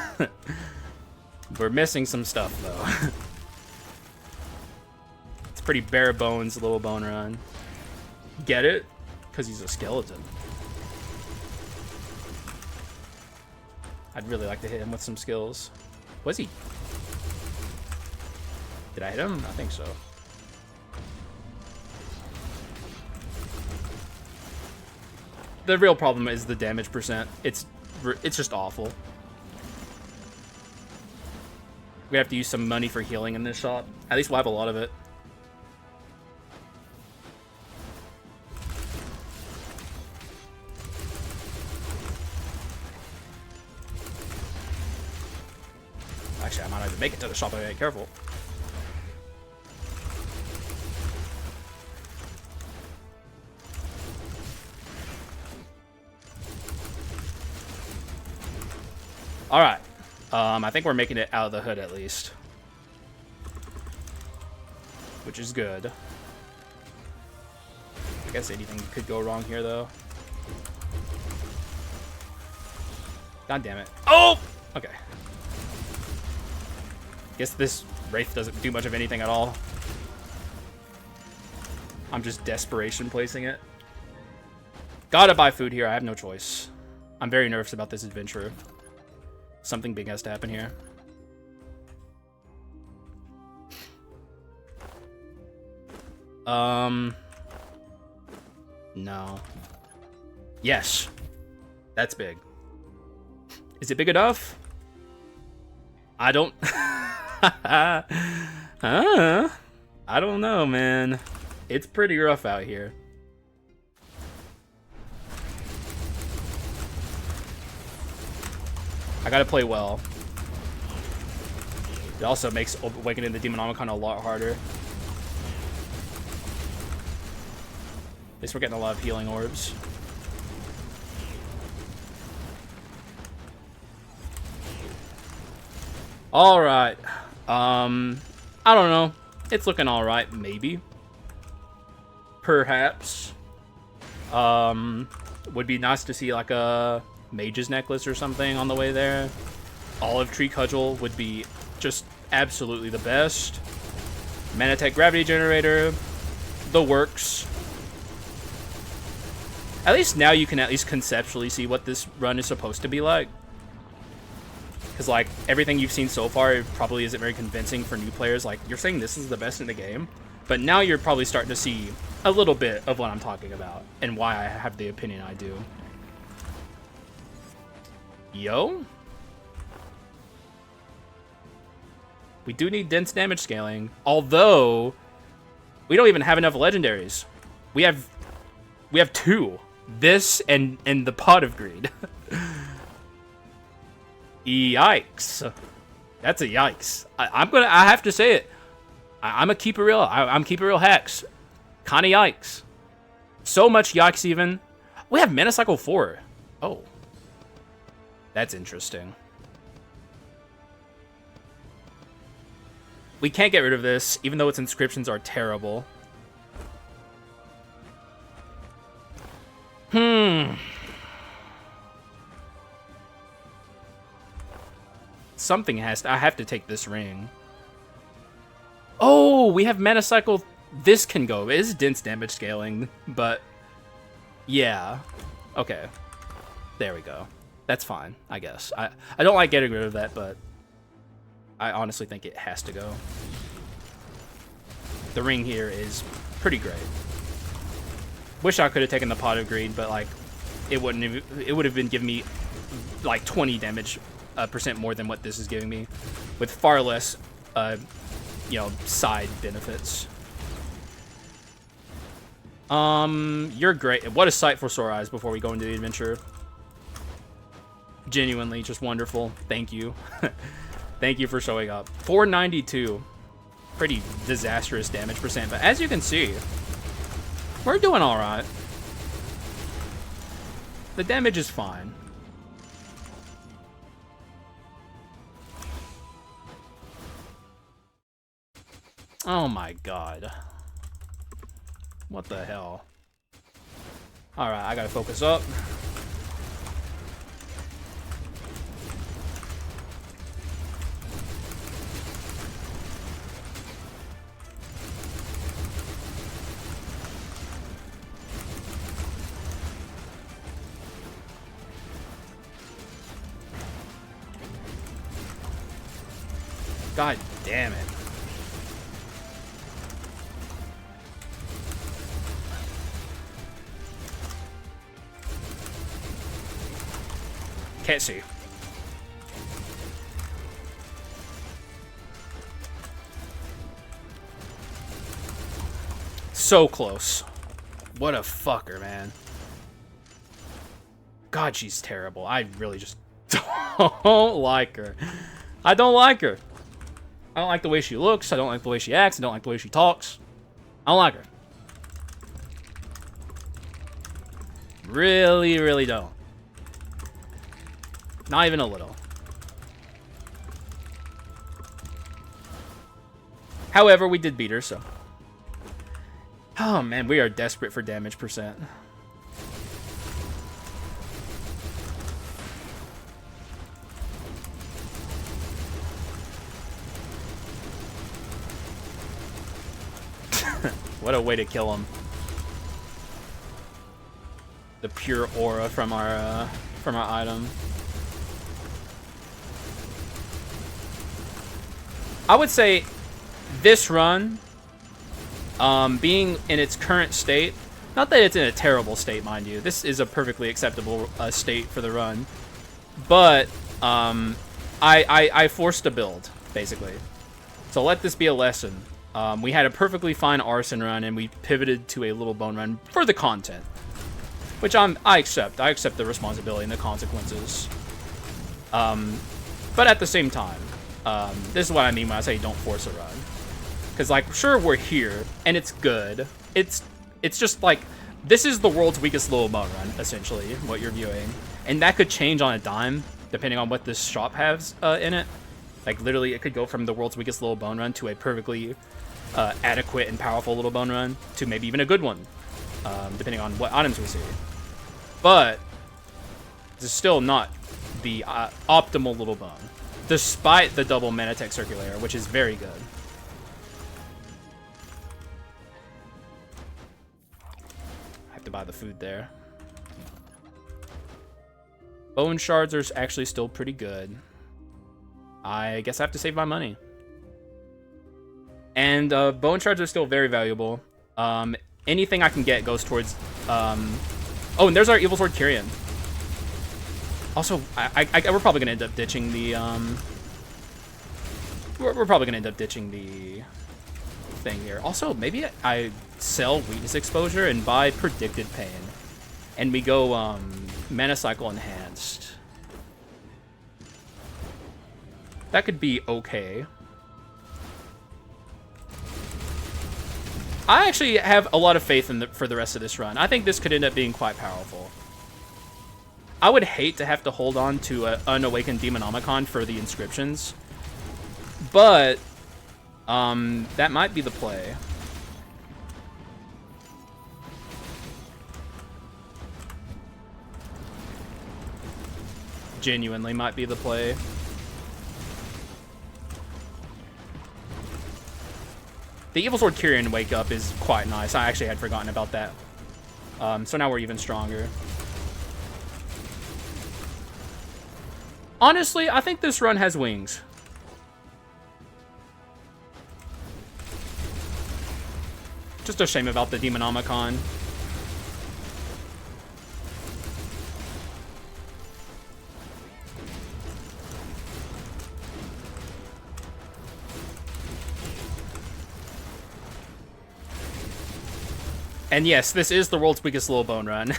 We're missing some stuff, though. It's pretty bare bones, little bone run. Get it? Because he's a skeleton. I'd really like to hit him with some skills. Was he? Did I hit him? I think so. The real problem is the damage percent. It's just awful. We have to use some money for healing in this shop. At least we'll have a lot of it. Actually, I might not even make it to the shop if I ain't careful. All right. I think we're making it out of the hood at least. Which is good. I guess anything could go wrong here, though. God damn it. Oh! Okay. Guess this Wraith doesn't do much of anything at all. I'm just desperation placing it. Gotta buy food here. I have no choice. I'm very nervous about this adventure. Something big has to happen here. No. Yes. That's big. Is it big enough? I don't... I don't know, man. It's pretty rough out here. I gotta play well. It also makes Awakening the Demonomicon a lot harder. At least we're getting a lot of healing orbs. Alright. I don't know. It's looking alright, maybe. Perhaps. Would be nice to see like a Mage's necklace or something on the way there. Olive Tree Cudgel would be just absolutely the best. Manatech Gravity Generator. The works. At least now you can at least conceptually see what this run is supposed to be like. Because, like, everything you've seen so far probably isn't very convincing for new players. Like, you're saying this is the best in the game, but now you're probably starting to see a little bit of what I'm talking about and why I have the opinion I do. Yo? We do need dense damage scaling, although we don't even have enough legendaries. We have two. This and the Pot of Greed. Yikes. That's a yikes. I have to say it. I'm a keep it real. I'm keep it real Hex. Kinda yikes. So much yikes even. We have Mana Cycle 4. Oh. That's interesting. We can't get rid of this, even though its inscriptions are terrible. Something has to... I have to take this ring. Oh, we have Mana Cycle... This can go. It is dense damage scaling, but... Yeah. Okay. There we go. That's fine, I guess. I don't like getting rid of that, but I honestly think it has to go. The ring here is pretty great. Wish I could have taken the Pot of Greed, but like it would have been giving me like 20 damage percent more than what this is giving me, with far less you know, side benefits. You're great. What a sight for sore eyes before we go into the adventure. Genuinely just wonderful. Thank you. Thank you for showing up. 492. Pretty disastrous damage percent, but as you can see, we're doing all right. The damage is fine. Oh my god. What the hell? Alright, I gotta focus up. God damn it. Can't see. So close. What a fucker, man. God, she's terrible. I really just don't like her. I don't like her. I don't like the way she looks. I don't like the way she acts. I don't like the way she talks. I don't like her. Really, really don't. Not even a little. However, we did beat her, so. Oh man, we are desperate for damage percent. What a way to kill him. The pure aura from our item. I would say this run, being in its current state, not that it's in a terrible state, mind you. This is a perfectly acceptable state for the run, but I forced a build basically. So let this be a lesson. We had a perfectly fine arson run, and we pivoted to a little bone run for the content, which I accept. I accept the responsibility and the consequences. But at the same time, this is what I mean when I say don't force a run. Because, like, sure, we're here, and it's good. It's just, like, this is the world's weakest little bone run, essentially, what you're viewing. And that could change on a dime, depending on what this shop has in it. Like, literally, it could go from the world's weakest little bone run to a perfectly adequate and powerful little bone run to maybe even a good one, depending on what items we see. But this is still not the optimal little bone, despite the double Manatech Circulator, which is very good. I have to buy the food there. Bone shards are actually still pretty good. I guess I have to save my money. And bone shards are still very valuable. Anything I can get goes towards... Oh, and there's our Evil Sword Kyrian. Also, we're probably gonna end up ditching the we're probably gonna end up ditching the thing here. Also, maybe I sell Weakness Exposure and buy Predicted Pain, and we go Mana Cycle Enhanced. That could be okay. I actually have a lot of faith in for the rest of this run. I think this could end up being quite powerful. I would hate to have to hold on to an Unawakened Demonomicon for the inscriptions, but that might be the play. Genuinely might be the play. The Evil Sword Kyrian Wake Up is quite nice. I actually had forgotten about that. So now we're even stronger. Honestly, I think this run has wings. Just a shame about the Demonomicon. And yes, this is the world's weakest little bone run.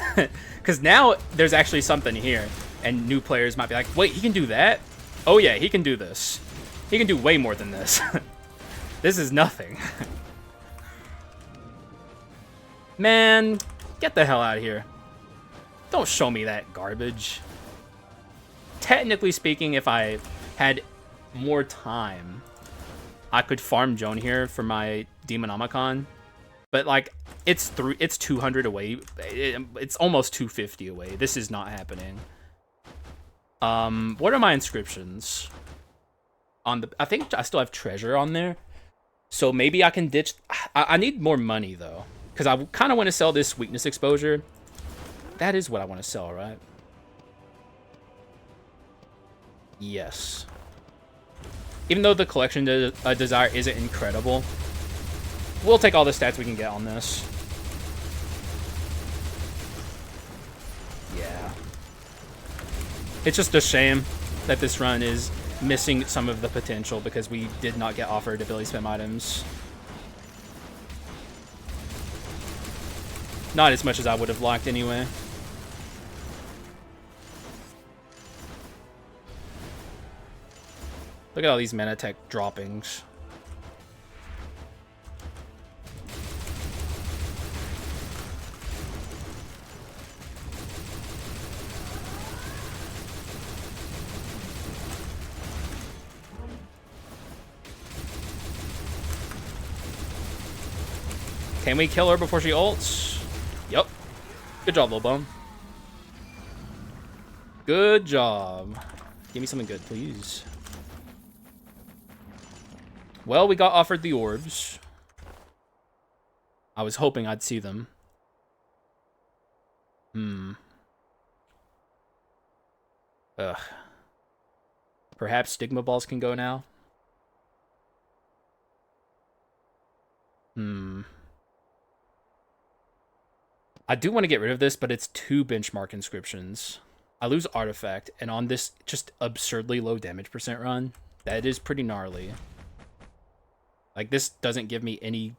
Because now there's actually something here. And new players might be like, wait, he can do that? Oh yeah, he can do this. He can do way more than this. This is nothing. Man, get the hell out of here. Don't show me that garbage. Technically speaking, if I had more time, I could farm Joan here for my Demonomicon. But, like, it's 200 away. It's almost 250 away. This is not happening. What are my inscriptions? I think I still have treasure on there. So maybe I can ditch... I need more money, though. Because I kind of want to sell this weakness exposure. That is what I want to sell, right? Yes. Even though the collection desire isn't incredible, we'll take all the stats we can get on this. Yeah. It's just a shame that this run is missing some of the potential because we did not get offered ability spam items. Not as much as I would have liked anyway. Look at all these mana tech droppings. Can we kill her before she ults? Yep. Good job, little bum. Good job. Give me something good, please. Well, we got offered the orbs. I was hoping I'd see them. Ugh. Perhaps Stigma Balls can go now? I do want to get rid of this, but it's 2 benchmark inscriptions. I lose Artifact, and on this just absurdly low damage percent run, that is pretty gnarly. Like, this doesn't give me any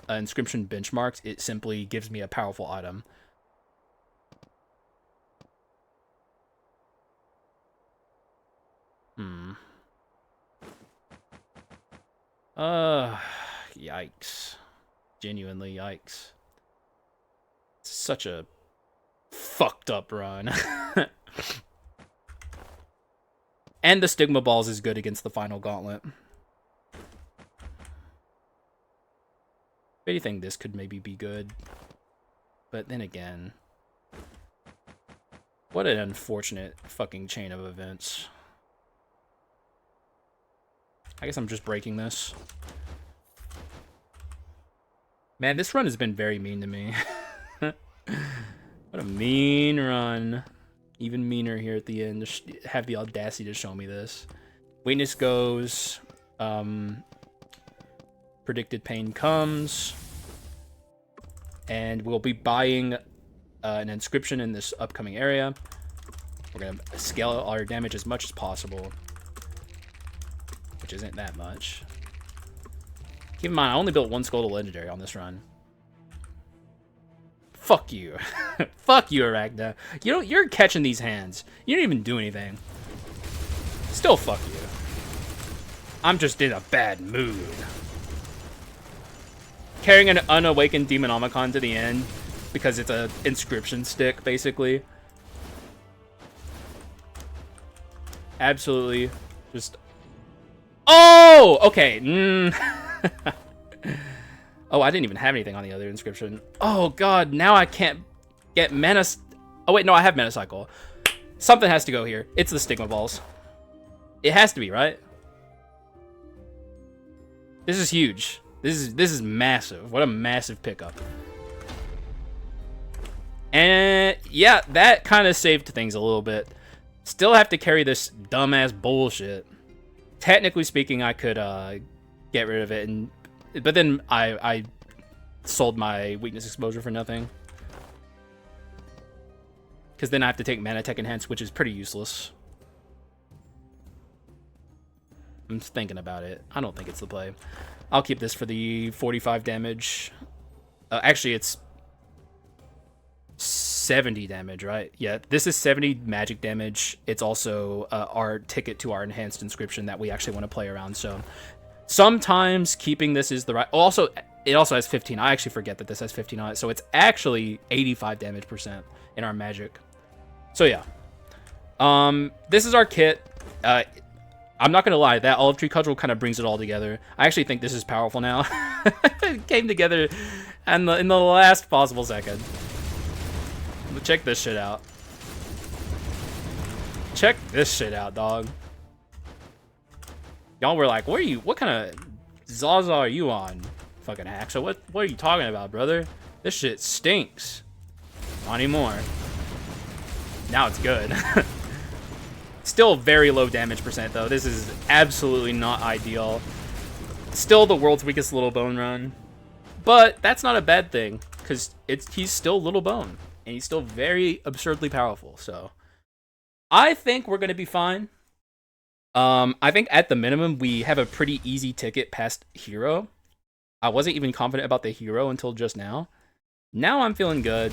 inscription benchmarks. It simply gives me a powerful item. Yikes. Genuinely yikes. Such a fucked up run. And the Stigma Balls is good against the final gauntlet. If anything, this could maybe be good. But then again, what an unfortunate fucking chain of events. I guess I'm just breaking this. Man, this run has been very mean to me. What a mean run. Even meaner here at the end. Just have the audacity to show me this. Weakness goes. Predicted pain comes. And we'll be buying an inscription in this upcoming area. We're going to scale our damage as much as possible. Which isn't that much. Keep in mind, I only built 1 Skul to Legendary on this run. Fuck you. Fuck you, Arachna. You're catching these hands. You didn't even do anything. Still fuck you. I'm just in a bad mood. Carrying an unawakened Demonomicon to the end because it's a inscription stick, basically. Absolutely. Just... Oh! Okay. Oh, I didn't even have anything on the other inscription. Oh, God. Now I can't get mana... Oh, wait. No, I have Mana Cycle. Something has to go here. It's the Stigma Balls. It has to be, right? This is huge. This is massive. What a massive pickup. And, yeah, that kind of saved things a little bit. Still have to carry this dumbass bullshit. Technically speaking, I could get rid of it, but then I sold my weakness exposure for nothing. Because then I have to take mana tech enhance, which is pretty useless. I'm just thinking about it. I don't think it's the play. I'll keep this for the 45 damage. Actually, it's 70 damage, right? Yeah, this is 70 magic damage. It's also our ticket to our enhanced inscription that we actually want to play around. So sometimes keeping this is the right. Also, it also has 15. I actually forget that this has 15 on it. So it's actually 85 damage percent in our magic. So yeah, this is our kit. I'm not gonna lie, that olive tree cudgel kind of brings it all together. I actually think this is powerful now. It came together in the last possible second. But check this shit out. Check this shit out, dog. Y'all were like, what kind of Zaza are you on? Fucking Haxa. What are you talking about, brother? This shit stinks. Not anymore. Now it's good. Still very low damage percent, though. This is absolutely not ideal. Still the world's weakest little bone run. But that's not a bad thing, because he's still little bone. And he's still very absurdly powerful. So I think we're going to be fine. I think at the minimum, we have a pretty easy ticket past hero. I wasn't even confident about the hero until just now. Now I'm feeling good.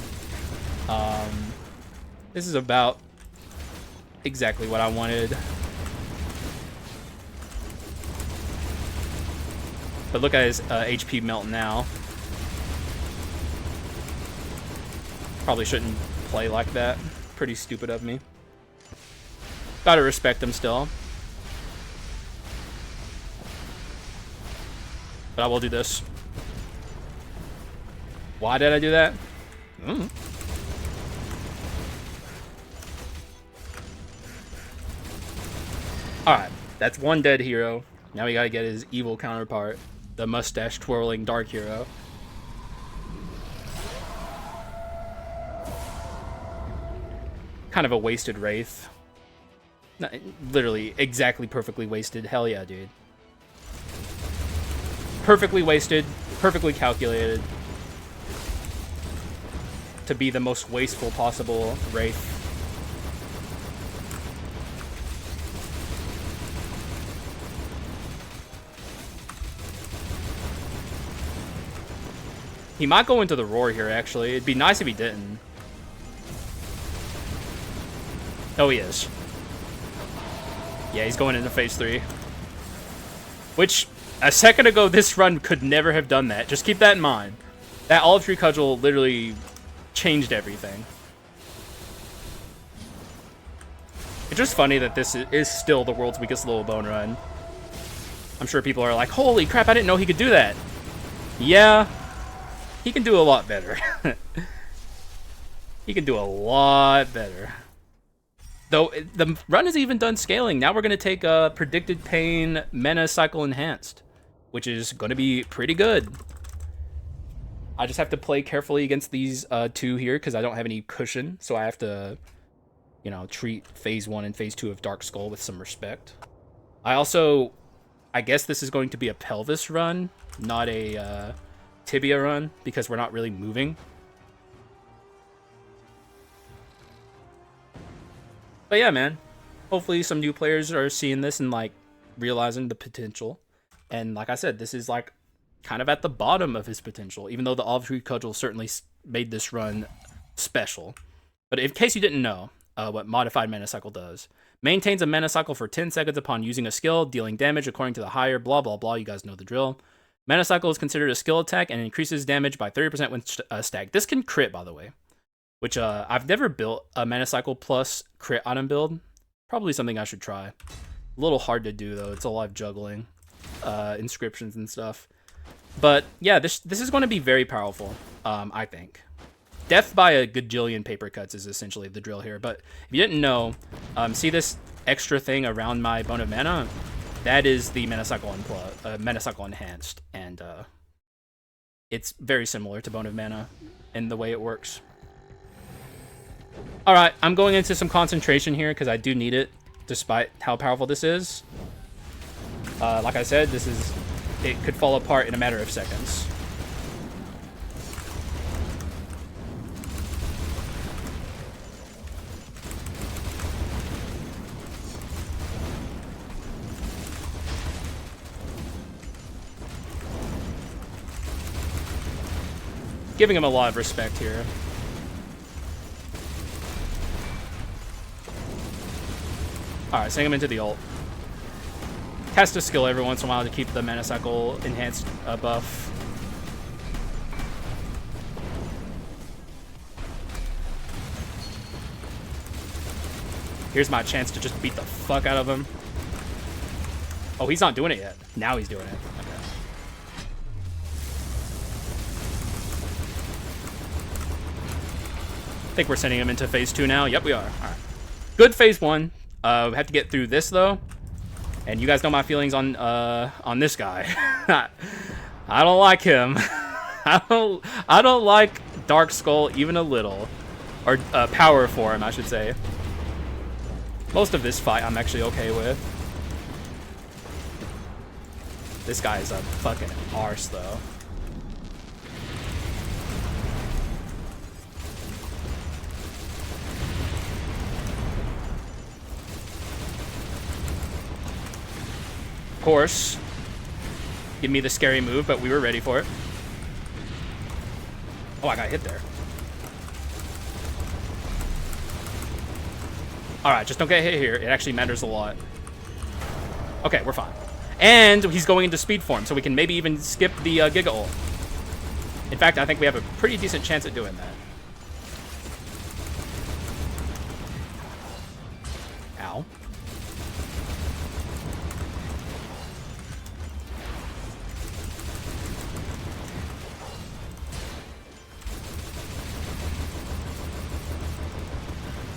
This is about exactly what I wanted. But look at his HP melt now. Probably shouldn't play like that. Pretty stupid of me. Gotta respect him still. But I will do this. Why did I do that? Alright, that's one dead hero. Now we gotta get his evil counterpart, the mustache twirling dark hero. Kind of a wasted wraith. Literally, exactly perfectly wasted. Hell yeah, dude. Perfectly wasted, perfectly calculated to be the most wasteful possible wraith. He might go into the roar here, actually. It'd be nice if he didn't. Oh, he is. Yeah, he's going into phase 3. Which, a second ago, this run could never have done that. Just keep that in mind. That olive tree cudgel literally changed everything. It's just funny that this is still the world's weakest little bone run. I'm sure people are like, holy crap, I didn't know he could do that. Yeah. He can do a lot better. He can do a lot better. Though, the run is even done scaling. Now we're going to take Predicted Pain Mana Cycle Enhanced, which is going to be pretty good. I just have to play carefully against these two here because I don't have any cushion. So I have to, you know, treat phase 1 and phase 2 of Dark Skull with some respect. I guess this is going to be a pelvis run, not a tibia run, because we're not really moving. But yeah, man, hopefully some new players are seeing this and like realizing the potential. And like I said, this is like kind of at the bottom of his potential, even though the olive tree cudgel certainly made this run special. But in case you didn't know what modified mana cycle does, maintains a mana cycle for 10 seconds upon using a skill, dealing damage according to the higher blah blah blah. You guys know the drill. Mana cycle is considered a skill attack and increases damage by 30% when stacked. This can crit, by the way, which I've never built a mana cycle plus crit item build. Probably something I should try. A little hard to do though. It's a lot of juggling, inscriptions and stuff. But yeah, this is going to be very powerful. I think. Death by a gajillion paper cuts is essentially the drill here. But if you didn't know, see this extra thing around my Bone of Mana? That is the mana cycle enhanced, and it's very similar to Bone of Mana in the way it works. Alright, I'm going into some concentration here because I do need it, despite how powerful this is. Like I said, it could fall apart in a matter of seconds. Giving him a lot of respect here. Alright, send him into the ult. Cast a skill every once in a while to keep the mana cycle enhanced buff. Here's my chance to just beat the fuck out of him. Oh, he's not doing it yet. Now he's doing it. Okay. I think we're sending him into phase 2 now. Yep, we are. Alright. Good phase 1. We have to get through this, though. And you guys know my feelings on this guy. I don't like him. I don't like Dark Skull even a little. Or power form, I should say. Most of this fight I'm actually okay with. This guy is a fucking arse, though. Course, give me the scary move, but we were ready for it. Oh, I got hit there. Alright, just don't get hit here. It actually matters a lot. Okay, we're fine. And he's going into speed form, so we can maybe even skip the Giga ult. In fact, I think we have a pretty decent chance at doing that. Ow.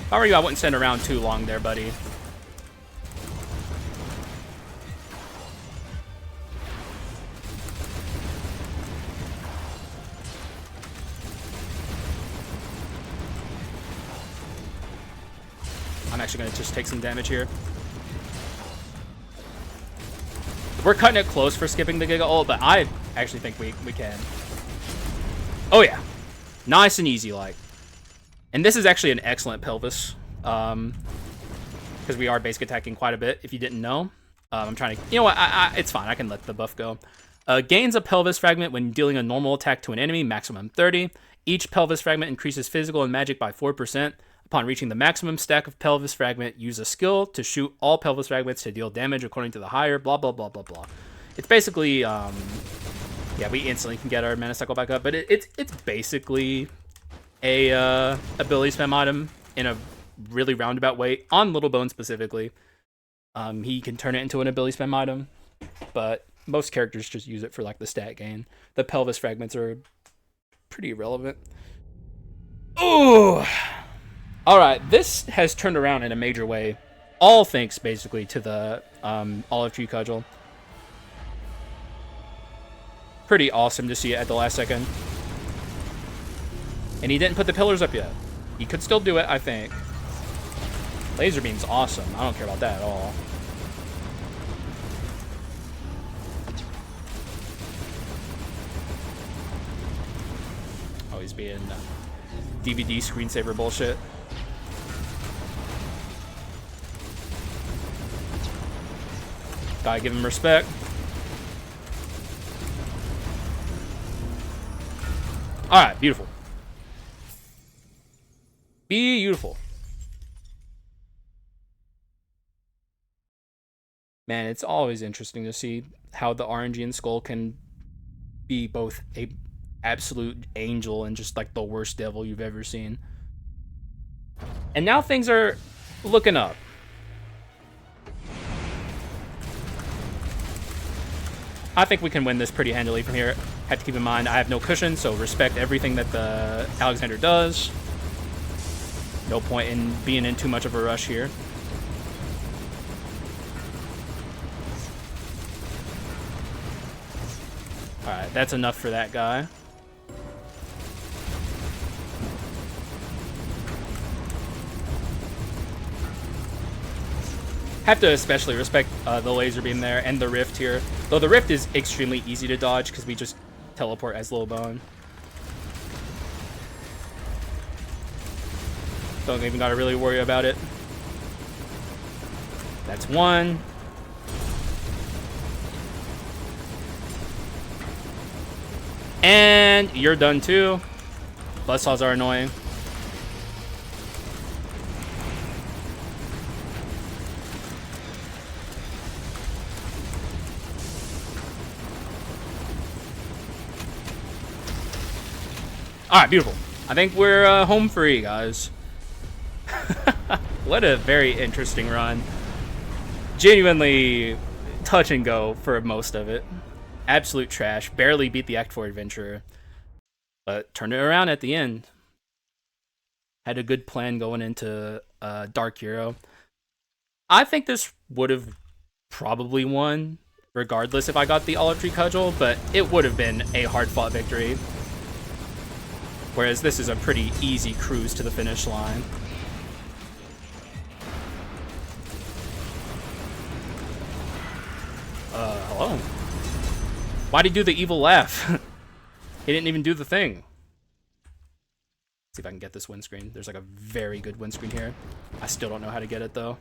If I were you, I wouldn't stand around too long there, buddy. I'm actually going to just take some damage here. We're cutting it close for skipping the Giga ult, but I actually think we can. Oh, yeah. Nice and easy, like. And this is actually an excellent pelvis, because we are basic attacking quite a bit, if you didn't know. I'm trying to... You know what? It's fine. I can let the buff go. Gains a pelvis fragment when dealing a normal attack to an enemy, maximum 30. Each pelvis fragment increases physical and magic by 4%. Upon reaching the maximum stack of pelvis fragment, use a skill to shoot all pelvis fragments to deal damage according to the higher, blah, blah, blah, blah, blah. It's basically... yeah, we instantly can get our mana cycle back up, but it's basically... a ability spam item in a really roundabout way on Little Bone specifically. He can turn it into an ability spam item, but most characters just use it for like the stat gain. The pelvis fragments are pretty irrelevant. Oh, all right. This has turned around in a major way, all thanks basically to the olive tree cudgel. Pretty awesome to see it at the last second. And he didn't put the pillars up yet. He could still do it, I think. Laser beam's awesome. I don't care about that at all. Oh, he's being DVD screensaver bullshit. Gotta give him respect. Alright, beautiful. Beautiful. Man, it's always interesting to see how the RNG in Skul can be both a absolute angel and just like the worst devil you've ever seen. And now things are looking up. I think we can win this pretty handily from here. Have to keep in mind I have no cushion, so respect everything that the Alexander does. No point in being in too much of a rush here. Alright, that's enough for that guy. Have to especially respect the laser beam there and the rift here. Though the rift is extremely easy to dodge because we just teleport as Lil Bone. Don't even gotta really worry about it. That's one. And you're done too. Buzzsaws are annoying. Alright, beautiful. I think we're home free, guys. What a very interesting run. Genuinely touch and go for most of it. Absolute trash. Barely beat the Act 4 Adventurer. But turned it around at the end. Had a good plan going into Dark Hero. I think this would have probably won, regardless if I got the Olive Tree Cudgel, but it would have been a hard-fought victory. Whereas this is a pretty easy cruise to the finish line. Hello? Why'd he do the evil laugh? He didn't even do the thing. Let's see if I can get this windscreen. There's like a very good windscreen here. I still don't know how to get it though.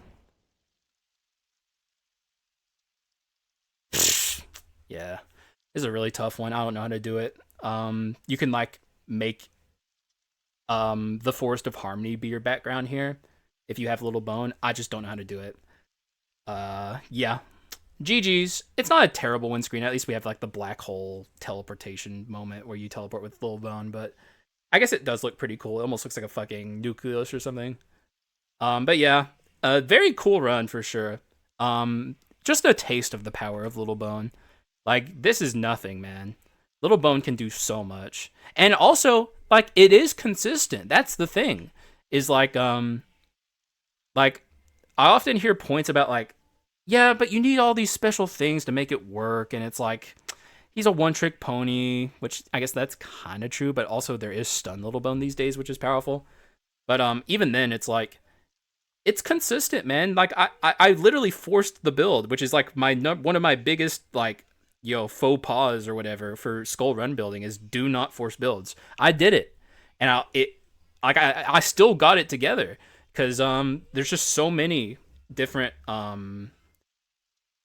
Yeah. This is a really tough one. I don't know how to do it. You can like make the Forest of Harmony be your background here if you have Little Bone. I just don't know how to do it. Yeah. GG's. It's not a terrible windscreen. At least we have like the black hole teleportation moment where you teleport with Little Bone, but I guess it does look pretty cool. It almost looks like a fucking nucleus or something. But yeah, a very cool run for sure. Just a taste of the power of Little Bone. Like, this is nothing, man. Little Bone can do so much. And also, like, it is consistent. That's the thing. Is like I often hear points about like, yeah, but you need all these special things to make it work, and it's like, he's a one-trick pony, which I guess that's kind of true, but also there is Stun Little Bone these days, which is powerful. But even then, it's like, it's consistent, man. Like, I literally forced the build, which is like one of my biggest, like, faux pas or whatever for Skull run building is do not force builds. I did it, and I still got it together because there's just so many different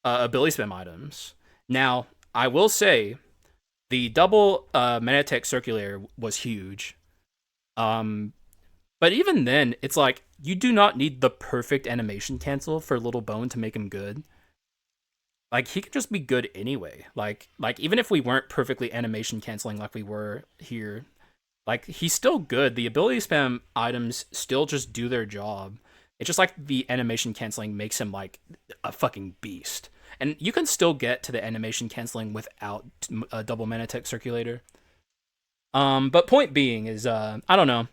ability spam items. Now, I will say the double Manatech Circulator was huge. But even then, it's like, you do not need the perfect animation cancel for Little Bone to make him good. Like, he could just be good anyway. Like even if we weren't perfectly animation canceling like we were here, like, he's still good. The ability spam items still just do their job. It's just like the animation canceling makes him like a fucking beast. And you can still get to the animation canceling without a double Manatech Circulator. But point being is, I don't know.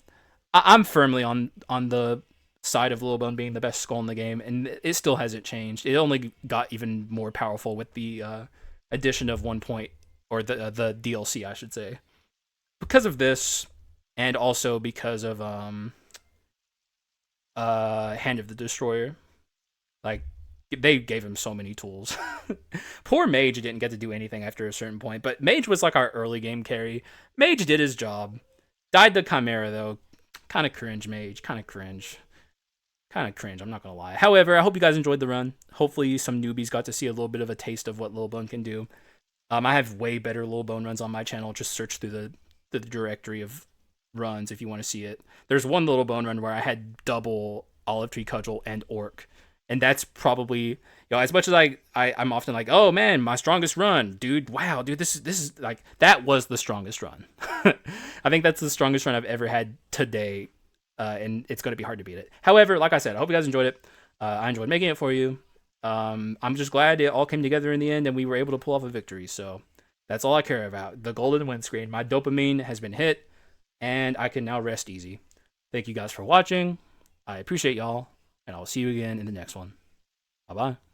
I'm firmly on the side of Little Bone being the best skull in the game, and it still hasn't changed. It only got even more powerful with the addition of 1 point, or the DLC, I should say. Because of this, and also because of Hand of the Destroyer. Like, they gave him so many tools. Poor Mage didn't get to do anything after a certain point, but Mage was like our early game carry. Mage did his job. Died the Chimera, though. Kind of cringe, Mage. Kind of cringe, I'm not gonna lie. However, I hope you guys enjoyed the run. Hopefully some newbies got to see a little bit of a taste of what Lil Bone can do. I have way better Lil Bone runs on my channel. Just search through the directory of runs if you want to see it. There's one Lil Bone run where I had double Olive Tree Cudgel and Orc. And that's probably, as much as I'm often like, oh man, my strongest run, dude. Wow, dude, this is like, that was the strongest run. I think that's the strongest run I've ever had today. And it's going to be hard to beat it. However, like I said, I hope you guys enjoyed it. I enjoyed making it for you. I'm just glad it all came together in the end and we were able to pull off a victory. So that's all I care about. The golden windscreen. My dopamine has been hit and I can now rest easy. Thank you guys for watching. I appreciate y'all. And I'll see you again in the next one. Bye-bye.